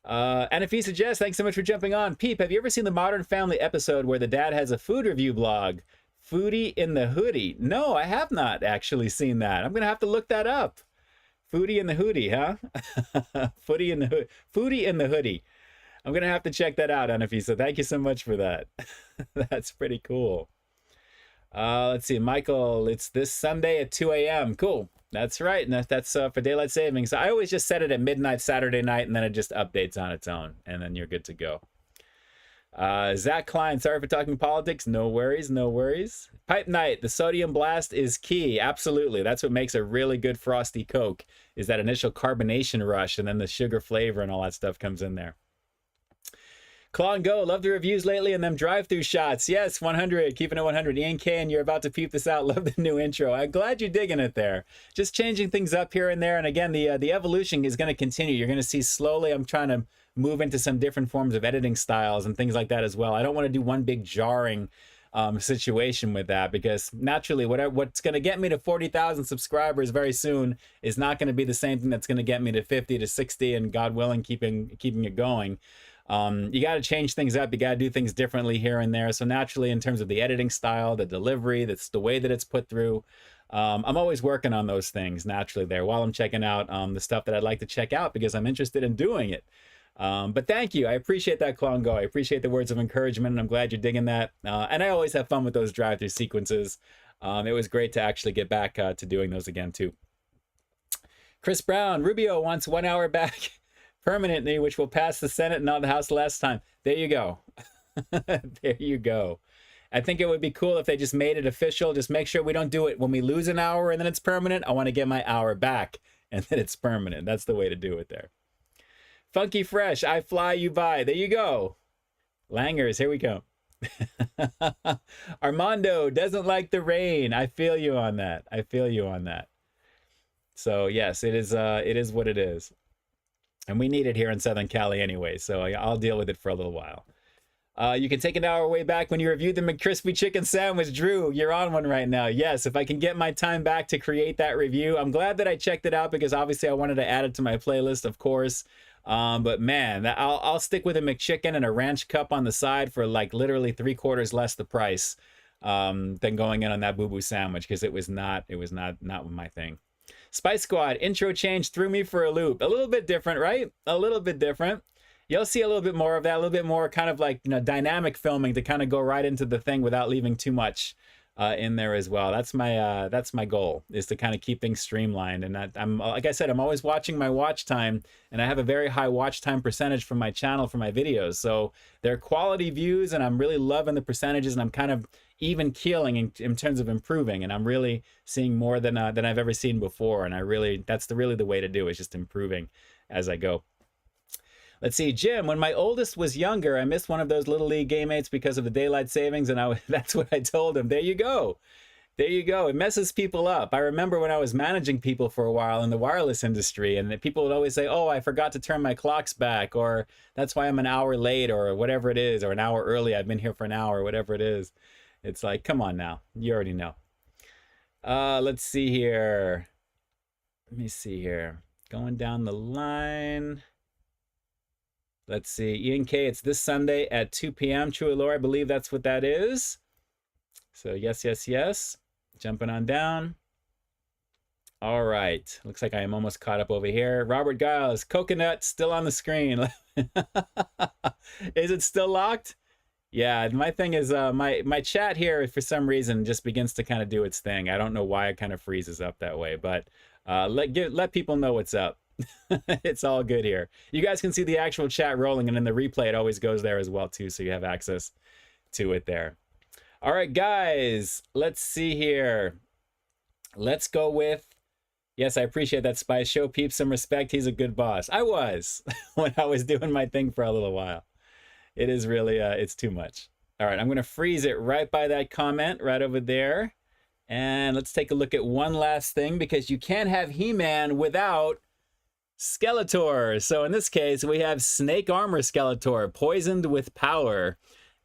And if he suggests, thanks so much for jumping on. Peep, have you ever seen the Modern Family episode where the dad has a food review blog? Foodie in the Hoodie. No, I have not actually seen that. I'm going to have to look that up. Foodie in the Hoodie, huh? Foodie in the Hoodie. I'm going to have to check that out, Anafisa. Thank you so much for that. That's pretty cool. Let's see. Michael, it's this Sunday at 2 a.m. Cool. That's right. And that's for daylight savings. I always just set it at midnight Saturday night, and then it just updates on its own, and then you're good to go. Zach Klein, sorry for talking politics. No worries, no worries. Pipe Night, the sodium blast is key. Absolutely. That's what makes a really good frosty Coke, is that initial carbonation rush, and then the sugar flavor and all that stuff comes in there. Claw and Go, love the reviews lately and them drive-through shots. Yes, 100, keeping it 100. Ian K, and you're about to peep this out. Love the new intro. I'm glad you're digging it there. Just changing things up here and there. And again, the evolution is going to continue. You're going to see slowly, I'm trying to move into some different forms of editing styles and things like that as well. I don't want to do one big jarring situation with that, because naturally what's going to get me to 40,000 subscribers very soon is not going to be the same thing that's going to get me to 50 to 60 and God willing keeping it going. You got to change things up. You got to do things differently here and there. So naturally, in terms of the editing style, the delivery, that's the way that it's put through, I'm always working on those things naturally there while I'm checking out the stuff that I'd like to check out, because I'm interested in doing it. But thank you. I appreciate that, Claw and Go. I appreciate the words of encouragement, and I'm glad you're digging that. And I always have fun with those drive-through sequences. It was great to actually get back to doing those again, too. Chris Brown, Rubio wants 1 hour back permanently, which will pass the Senate and not the House last time. There you go. There you go. I think it would be cool if they just made it official. Just make sure we don't do it when we lose an hour and then it's permanent. I want to get my hour back and then it's permanent. That's the way to do it there. Funky Fresh, I fly you by. There you go. Langers, here we go. Armando doesn't like the rain. I feel you on that. I feel you on that. So yes, it is what it is. And we need it here in Southern Cali anyway, so I'll deal with it for a little while. You can take an hour way back when you reviewed the McCrispy chicken sandwich. Drew, you're on one right now. Yes, if I can get my time back to create that review. I'm glad that I checked it out, because obviously I wanted to add it to my playlist, of course. But man, I'll stick with a McChicken and a ranch cup on the side for like literally 3/4 less the price than going in on that boo-boo sandwich, because it was not my thing. Spice Squad, intro change threw me for a loop. A little bit different, right? A little bit different. You'll see a little bit more of that, a little bit more kind of like, dynamic filming to kind of go right into the thing without leaving too much in there as well. That's my goal, is to kind of keep things streamlined. And I'm, like I said, I'm always watching my watch time, and I have a very high watch time percentage for my channel for my videos. So they're quality views, and I'm really loving the percentages, and I'm kind of even keeling in terms of improving, and I'm really seeing more than I've ever seen before. And that's really the way to do it, is just improving as I go. Let's see, Jim, when my oldest was younger, I missed one of those Little League game mates because of the daylight savings, and that's what I told him. There you go. There you go. It messes people up. I remember when I was managing people for a while in the wireless industry, and people would always say, oh, I forgot to turn my clocks back, or that's why I'm an hour late, or whatever it is, or an hour early. I've been here for an hour, whatever it is. It's like, come on now. You already know. Let's see here. Let me see here. Going down the line. Let's see. Ian K, it's this Sunday at 2 p.m. True Lore, I believe that's what that is. So yes, yes, yes. Jumping on down. All right. Looks like I am almost caught up over here. Robert Giles, coconut still on the screen. Is it still locked? Yeah, my thing is my chat here for some reason just begins to kind of do its thing. I don't know why it kind of freezes up that way, but let people know what's up. It's all good here. You guys can see the actual chat rolling, and in the replay it always goes there as well too, so you have access to it there. All right, guys, let's see here. Let's go with, yes, I appreciate that, Spice. Show Peeps some respect. He's a good boss. I was when I was doing my thing for a little while. It is really, it's too much. All right, I'm going to freeze it right by that comment right over there. And let's take a look at one last thing, because you can't have He-Man without Skeletor. So in this case, we have Snake Armor Skeletor, poisoned with power.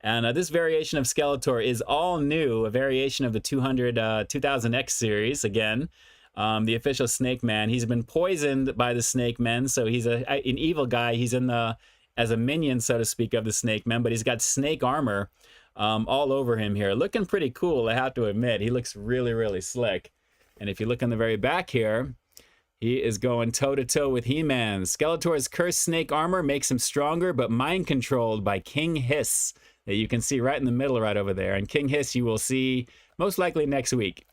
And this variation of Skeletor is all new, a variation of the 2000X series, again. The official Snake Man. He's been poisoned by the Snake Men, so he's an evil guy. He's in the... as a minion, so to speak, of the Snake Men, but he's got snake armor all over him here. Looking pretty cool, I have to admit. He looks really, really slick. And if you look in the very back here, he is going toe-to-toe with He-Man. Skeletor's cursed snake armor makes him stronger, but mind-controlled by King Hiss, that you can see right in the middle right over there. And King Hiss you will see most likely next week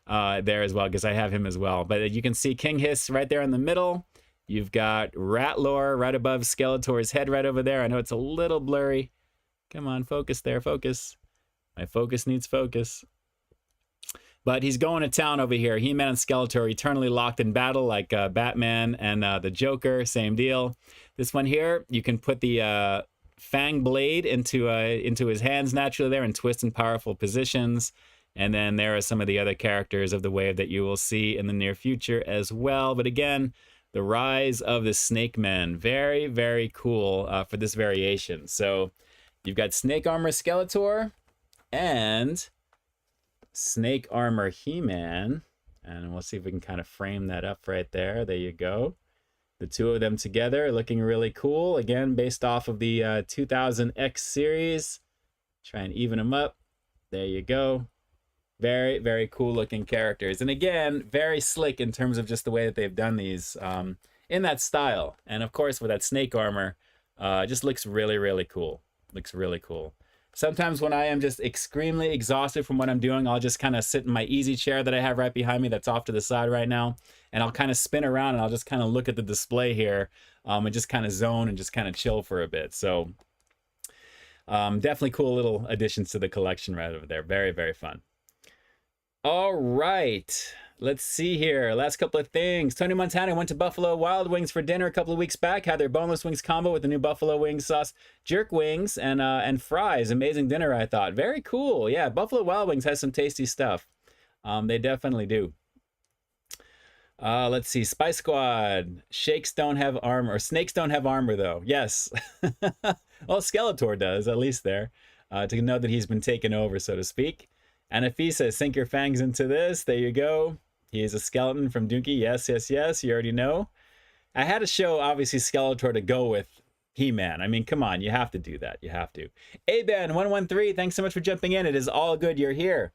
there as well, because I have him as well. But you can see King Hiss right there in the middle. You've got Ratlore right above Skeletor's head right over there. I know it's a little blurry, Come on, focus there, focus. My focus needs focus. But he's going to town over here. He-Man and Skeletor eternally locked in battle, like Batman and the Joker, same deal. This one here, you can put the fang blade into his hands naturally there and twist in powerful positions. And then there are some of the other characters of the wave that you will see in the near future as well. But again, the rise of the Snake Men, very, very cool for this variation. So you've got Snake Armor Skeletor and Snake Armor He-Man, and we'll see if we can kind of frame that up right there. There you go. The two of them together looking really cool. Again, based off of the 2000X series. Try and even them up. There you go. Very, very cool looking characters. And again, very slick in terms of just the way that they've done these in that style. And of course, with that snake armor, just looks really, really cool. Looks really cool. Sometimes when I am just extremely exhausted from what I'm doing, I'll just kind of sit in my easy chair that I have right behind me that's off to the side right now. And I'll kind of spin around and I'll just kind of look at the display here and just kind of zone and just kind of chill for a bit. So definitely cool little additions to the collection right over there. Very, very fun. All right. Let's see here. Last couple of things. Tony Montana went to Buffalo Wild Wings for dinner a couple of weeks back. Had their boneless wings combo with the new buffalo wing sauce, jerk wings, and fries. Amazing dinner, I thought. Very cool. Yeah, Buffalo Wild Wings has some tasty stuff. They definitely do. Let's see. Spice Squad. Shakes don't have armor. Or snakes don't have armor, though. Yes. Well, Skeletor does, at least there. To know that he's been taken over, so to speak. Anafisa, sink your fangs into this. There you go. He is a skeleton from Dookie. Yes, yes, yes. You already know. I had to show, obviously, Skeletor to go with He-Man. I mean, come on. You have to do that. You have to. A-Ben113, thanks so much for jumping in. It is all good you're here.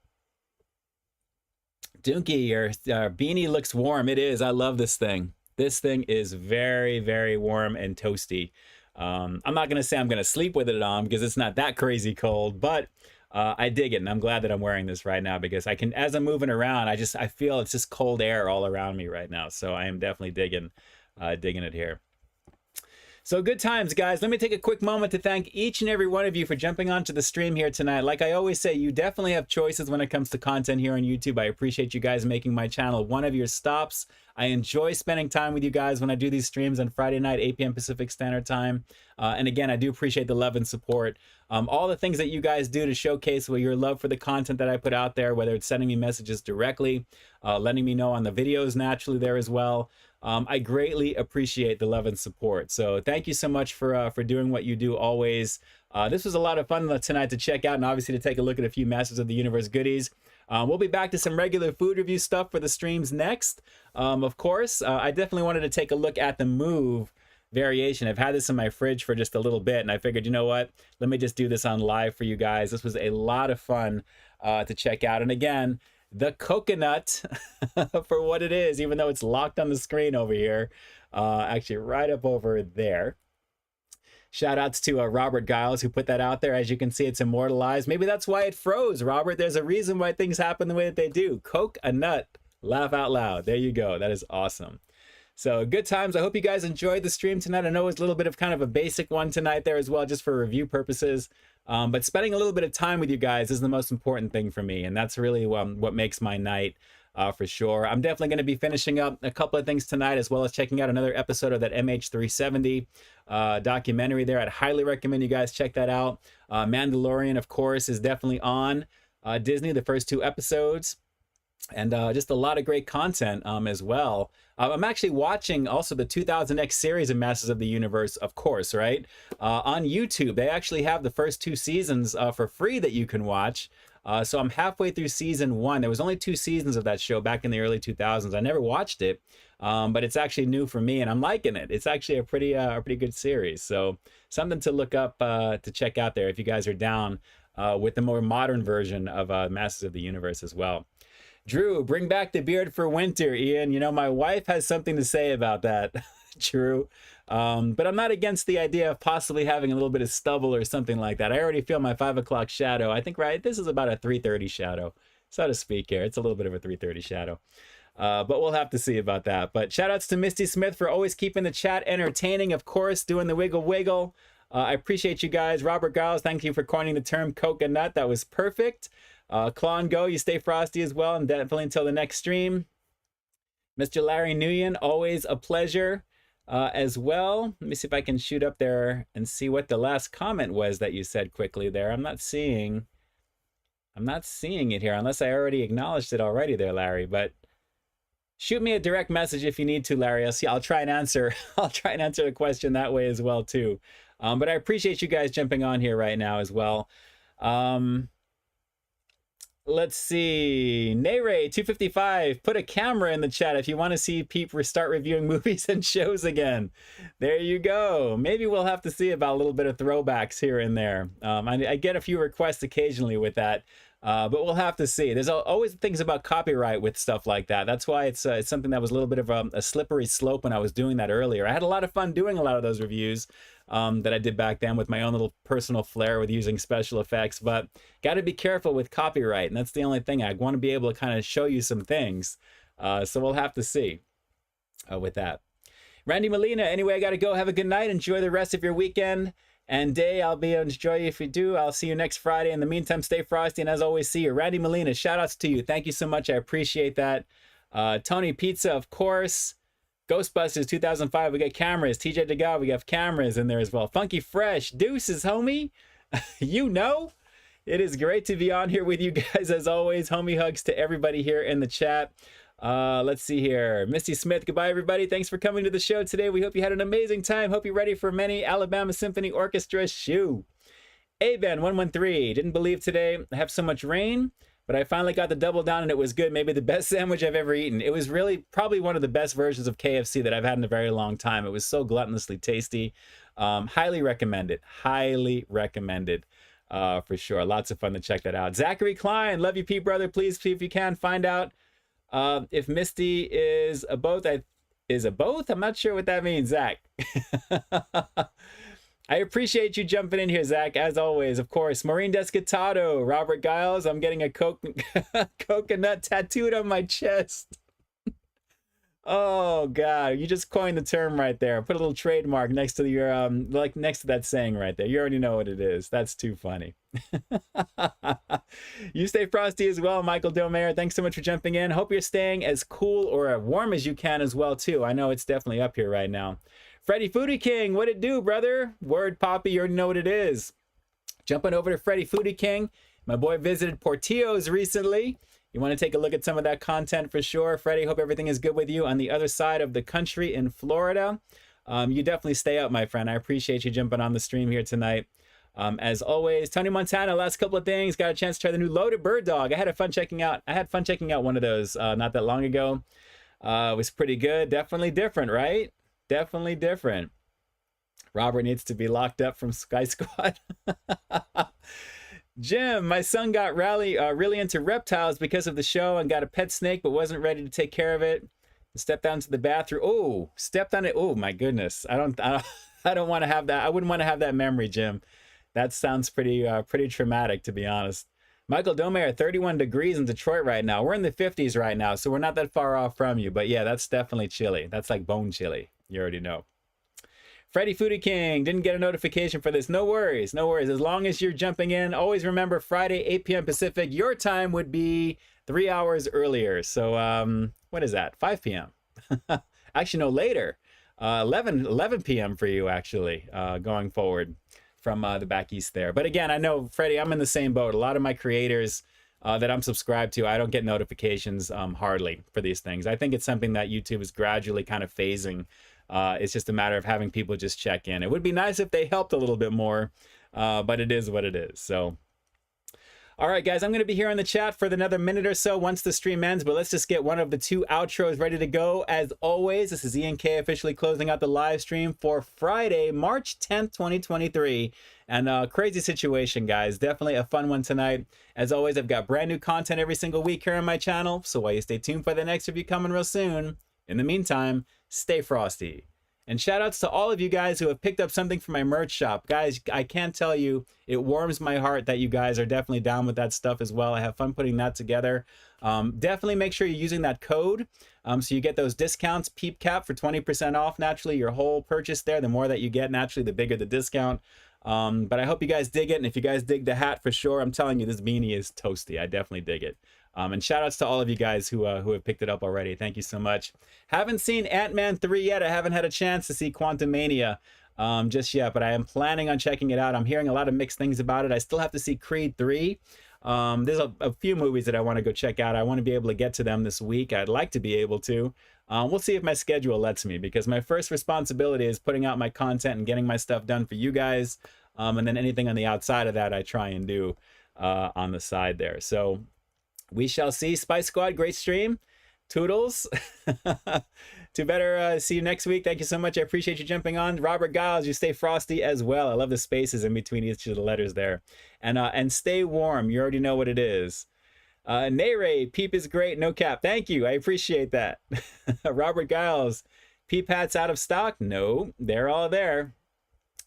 Dookie, your beanie looks warm. It is. I love this thing. This thing is very, very warm and toasty. I'm not going to say I'm going to sleep with it on because it's not that crazy cold, but I dig it, and I'm glad that I'm wearing this right now because I can, as I'm moving around, I feel it's just cold air all around me right now. So I am definitely digging it here. So good times, guys. Let me take a quick moment to thank each and every one of you for jumping onto the stream here tonight. Like I always say, you definitely have choices when it comes to content here on YouTube. I appreciate you guys making my channel one of your stops. I enjoy spending time with you guys when I do these streams on Friday night, 8 p.m. Pacific Standard Time. And again, I do appreciate the love and support. All the things that you guys do to showcase your love for the content that I put out there, whether it's sending me messages directly, letting me know on the videos naturally there as well. I greatly appreciate the love and support. So thank you so much for doing what you do always. This was a lot of fun tonight to check out and obviously to take a look at a few Masters of the Universe goodies. We'll be back to some regular food review stuff for the streams next. Of course, I definitely wanted to take a look at the Move variation. I've had this in my fridge for just a little bit and I figured, you know what, let me just do this on live for you guys. This was a lot of fun to check out. And again, the coconut for what it is, even though it's locked on the screen over here, actually right up over there. Shout outs to Robert Giles who put that out there. As you can see, it's immortalized. Maybe that's why it froze, Robert. There's a reason why things happen the way that they do. Coke a nut, laugh out loud. There you go. That is awesome. So good times. I hope you guys enjoyed the stream tonight. I know it's a little bit of kind of a basic one tonight there as well, just for review purposes. But spending a little bit of time with you guys is the most important thing for me. And that's really what makes my night for sure. I'm definitely going to be finishing up a couple of things tonight, as well as checking out another episode of that MH370 documentary there. I'd highly recommend you guys check that out. Mandalorian, of course, is definitely on Disney, the first 2 episodes. And just a lot of great content as well. I'm actually watching also the 2000X series of Masters of the Universe, of course, right? On YouTube. They actually have the first 2 seasons for free that you can watch. So I'm halfway through season 1. There was only 2 seasons of that show back in the early 2000s. I never watched it, but it's actually new for me and I'm liking it. It's actually a pretty good series. So something to look up, to check out there if you guys are down with the more modern version of Masters of the Universe as well. Drew, bring back the beard for winter, Ian. You know, my wife has something to say about that, Drew. But I'm not against the idea of possibly having a little bit of stubble or something like that. I already feel my 5 o'clock shadow. I think, right, this is about a 3:30 shadow, so to speak here. It's a little bit of a 3:30 shadow. But we'll have to see about that. But shout outs to Misty Smith for always keeping the chat entertaining, of course, doing the wiggle wiggle. I appreciate you guys. Robert Giles, thank you for coining the term coconut. That was perfect. Claw and Go, you stay frosty as well, and definitely until the next stream. Mr. Larry Nguyen, always a pleasure as well. Let me see if I can shoot up there and see what the last comment was that you said quickly there. I'm not seeing it here, unless I already acknowledged it already there, Larry. But shoot me a direct message if you need to, Larry. I'll try and answer. I'll try and answer the question that way as well too. But I appreciate you guys jumping on here right now as well. Let's see. Nayray 255, put a camera in the chat if you want to see Peep start reviewing movies and shows again. There you go. Maybe we'll have to see about a little bit of throwbacks here and there. I get a few requests occasionally with that, but we'll have to see. There's always things about copyright with stuff like that. That's why it's something that was a little bit of a slippery slope when I was doing that earlier. I had a lot of fun doing a lot of those reviews that I did back then with my own little personal flair with using special effects, but got to be careful with copyright, and that's the only thing. I want to be able to kind of show you some things, so we'll have to see with that. Randy Molina, anyway, I got to go. Have a good night. Enjoy the rest of your weekend and day. I'll be enjoy you if you do. I'll see you next Friday. In the meantime, stay frosty, and as always, see you. Randy Molina, shout outs to you. Thank you so much. I appreciate that. Tony Pizza, of course. Ghostbusters 2005, we got cameras. TJ DeGaw, we got cameras in there as well. Funky Fresh, deuces, homie. You know, it is great to be on here with you guys as always. Homie hugs to everybody here in the chat. Let's see here. Misty Smith, goodbye everybody. Thanks for coming to the show today. We hope you had an amazing time. Hope you're ready for many Alabama Symphony Orchestra shoe. A-Ben 113, didn't believe today I have so much rain, but I finally got the double down and it was good. Maybe the best sandwich I've ever eaten. It was really probably one of the best versions of KFC that I've had in a very long time. It was so gluttonously tasty. Highly recommend it. Highly recommended for sure. Lots of fun to check that out. Zachary Klein, love you, Pete brother. Please, if you can, find out if Misty is a both. I'm not sure what that means, Zach. I appreciate you jumping in here, Zach, as always. Of course, Maureen Descatado, Robert Giles, I'm getting a coconut tattooed on my chest. Oh, God, you just coined the term right there. Put a little trademark next to your, like next to that saying right there. You already know what it is. That's too funny. You stay frosty as well, Michael Domayer. Thanks so much for jumping in. Hope you're staying as cool or warm as you can as well, too. I know it's definitely up here right now. Freddy Foodie King, what it do, brother? Word, Poppy, you already know what it is. Jumping over to Freddy Foodie King. My boy visited Portillo's recently. You want to take a look at some of that content for sure. Freddy, hope everything is good with you on the other side of the country in Florida. You definitely stay up, my friend. I appreciate you jumping on the stream here tonight. As always, Tony Montana, last couple of things. Got a chance to try the new Loaded Bird Dog. I had fun checking out one of those not that long ago. It was pretty good. Definitely different, right? Definitely different. Robert needs to be locked up from Sky Squad. Jim, my son got really into reptiles because of the show and got a pet snake but wasn't ready to take care of it. Stepped down to the bathroom. Oh, stepped on it. Oh my goodness. I don't want to have that. I wouldn't want to have that memory, Jim. That sounds pretty traumatic, to be honest. Michael Domayer, 31 degrees in Detroit right now. We're in the 50s right now, so we're not that far off from you. But yeah, that's definitely chilly. That's like bone chilly. You already know. Freddy Foodie King, didn't get a notification for this. No worries, no worries. As long as you're jumping in, always remember Friday, 8 p.m. Pacific. Your time would be 3 hours earlier. So what is that? 5 p.m. Actually, no, later. 11 p.m. for you, actually, going forward from the back east there. But again, I know, Freddie, I'm in the same boat. A lot of my creators that I'm subscribed to, I don't get notifications hardly for these things. I think it's something that YouTube is gradually kind of phasing. It's just a matter of having people just check in. It would be nice if they helped a little bit more, but it is what it is. So, all right, guys, I'm going to be here in the chat for another minute or so once the stream ends, but let's just get one of the two outros ready to go. As always, this is Ian K officially closing out the live stream for Friday, March 10th, 2023. And crazy situation, guys. Definitely a fun one tonight. As always, I've got brand new content every single week here on my channel, so while you stay tuned for the next review coming real soon, in the meantime, stay frosty And shout outs to all of you guys who have picked up something from my merch shop. Guys, I can't tell you, it warms my heart that you guys are definitely down with that stuff as well. I have fun putting that together. Definitely make sure you're using that code so you get those discounts. Peep Cap for 20% off. Naturally, your whole purchase there, the more that you get, naturally, the bigger the discount. But I hope you guys dig it. And if you guys dig the hat for sure, I'm telling you, this beanie is toasty. I definitely dig it. And shout outs to all of you guys who have picked it up already. Thank you so much. Haven't seen Ant-Man 3 yet. I haven't had a chance to see Quantumania just yet, but I am planning on checking it out. I'm hearing a lot of mixed things about it. I still have to see Creed 3. There's a few movies that I want to go check out. I want to be able to get to them this week. I'd like to be able to. We'll see if my schedule lets me, because my first responsibility is putting out my content and getting my stuff done for you guys. And then anything on the outside of that, I try and do on the side there. So we shall see. Spice Squad, great stream. Toodles. To better see you next week. Thank you so much. I appreciate you jumping on. Robert Giles, you stay frosty as well. I love the spaces in between each of the letters there. And stay warm. You already know what it is. Nere, Peep is great. No cap. Thank you. I appreciate that. Robert Giles, Peep hats out of stock? No, they're all there.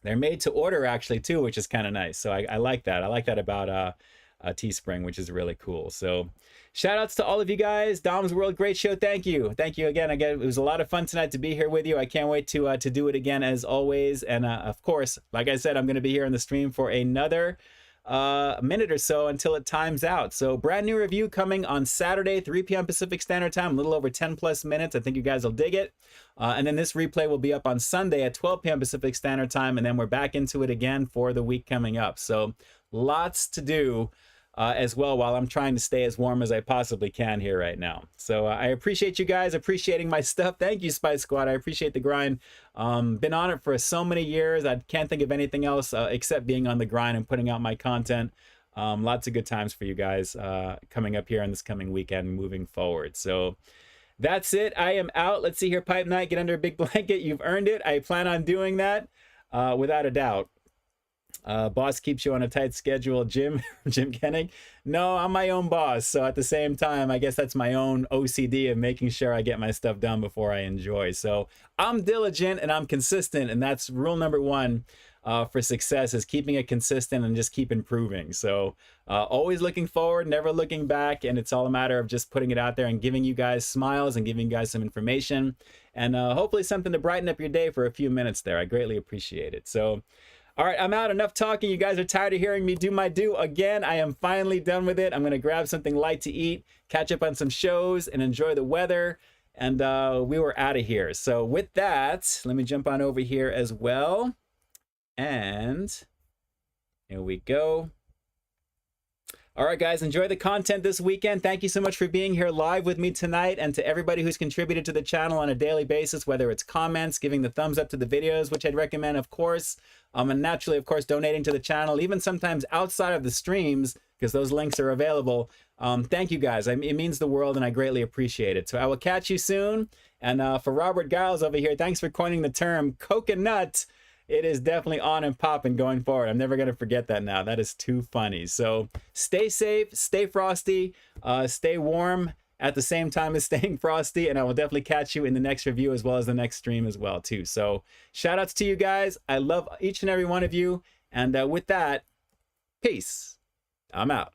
They're made to order actually too, which is kind of nice. So I like that. I like that about Teespring, which is really cool. So shout outs to all of you guys. Dom's World, great show. Thank you. Thank you again. It was a lot of fun tonight to be here with you. I can't wait to do it again as always. And of course, like I said, I'm going to be here on the stream for another minute or so until it times out. So brand new review coming on Saturday, 3 p.m. Pacific Standard Time, a little over 10 plus minutes. I think you guys will dig it. And then this replay will be up on Sunday at 12 p.m. Pacific Standard Time. And then we're back into it again for the week coming up. So lots to do as well, while I'm trying to stay as warm as I possibly can here right now. So I appreciate you guys appreciating my stuff. Thank you, Spice Squad. I appreciate the grind. Been on it for so many years. I can't think of anything else except being on the grind and putting out my content. Lots of good times for you guys coming up here on this coming weekend moving forward. So that's it. I am out. Let's see here. Pipe Night, get under a big blanket. You've earned it. I plan on doing that without a doubt. Boss keeps you on a tight schedule. Jim Kenning. No, I'm my own boss. So at the same time, I guess that's my own OCD of making sure I get my stuff done before I enjoy. So I'm diligent and I'm consistent. And that's rule number one for success, is keeping it consistent and just keep improving. So always looking forward, never looking back. And it's all a matter of just putting it out there and giving you guys smiles and giving you guys some information. And hopefully something to brighten up your day for a few minutes there. I greatly appreciate it. So all right, I'm out. Enough talking. You guys are tired of hearing me do my do. Again, I am finally done with it. I'm going to grab something light to eat, catch up on some shows, and enjoy the weather. And we were out of here. So with that, let me jump on over here as well. And here we go. All right, guys, enjoy the content this weekend. Thank you so much for being here live with me tonight, and to everybody who's contributed to the channel on a daily basis, whether it's comments, giving the thumbs up to the videos, which I'd recommend, of course, and naturally, of course, donating to the channel, even sometimes outside of the streams, because those links are available. Thank you, guys. It means the world, and I greatly appreciate it. So I will catch you soon. And for Robert Giles over here, thanks for coining the term coconut. It is definitely on and popping going forward. I'm never going to forget that now. That is too funny. So stay safe, stay frosty, stay warm at the same time as staying frosty. And I will definitely catch you in the next review as well as the next stream as well, too. So shout outs to you guys. I love each and every one of you. And with that, peace. I'm out.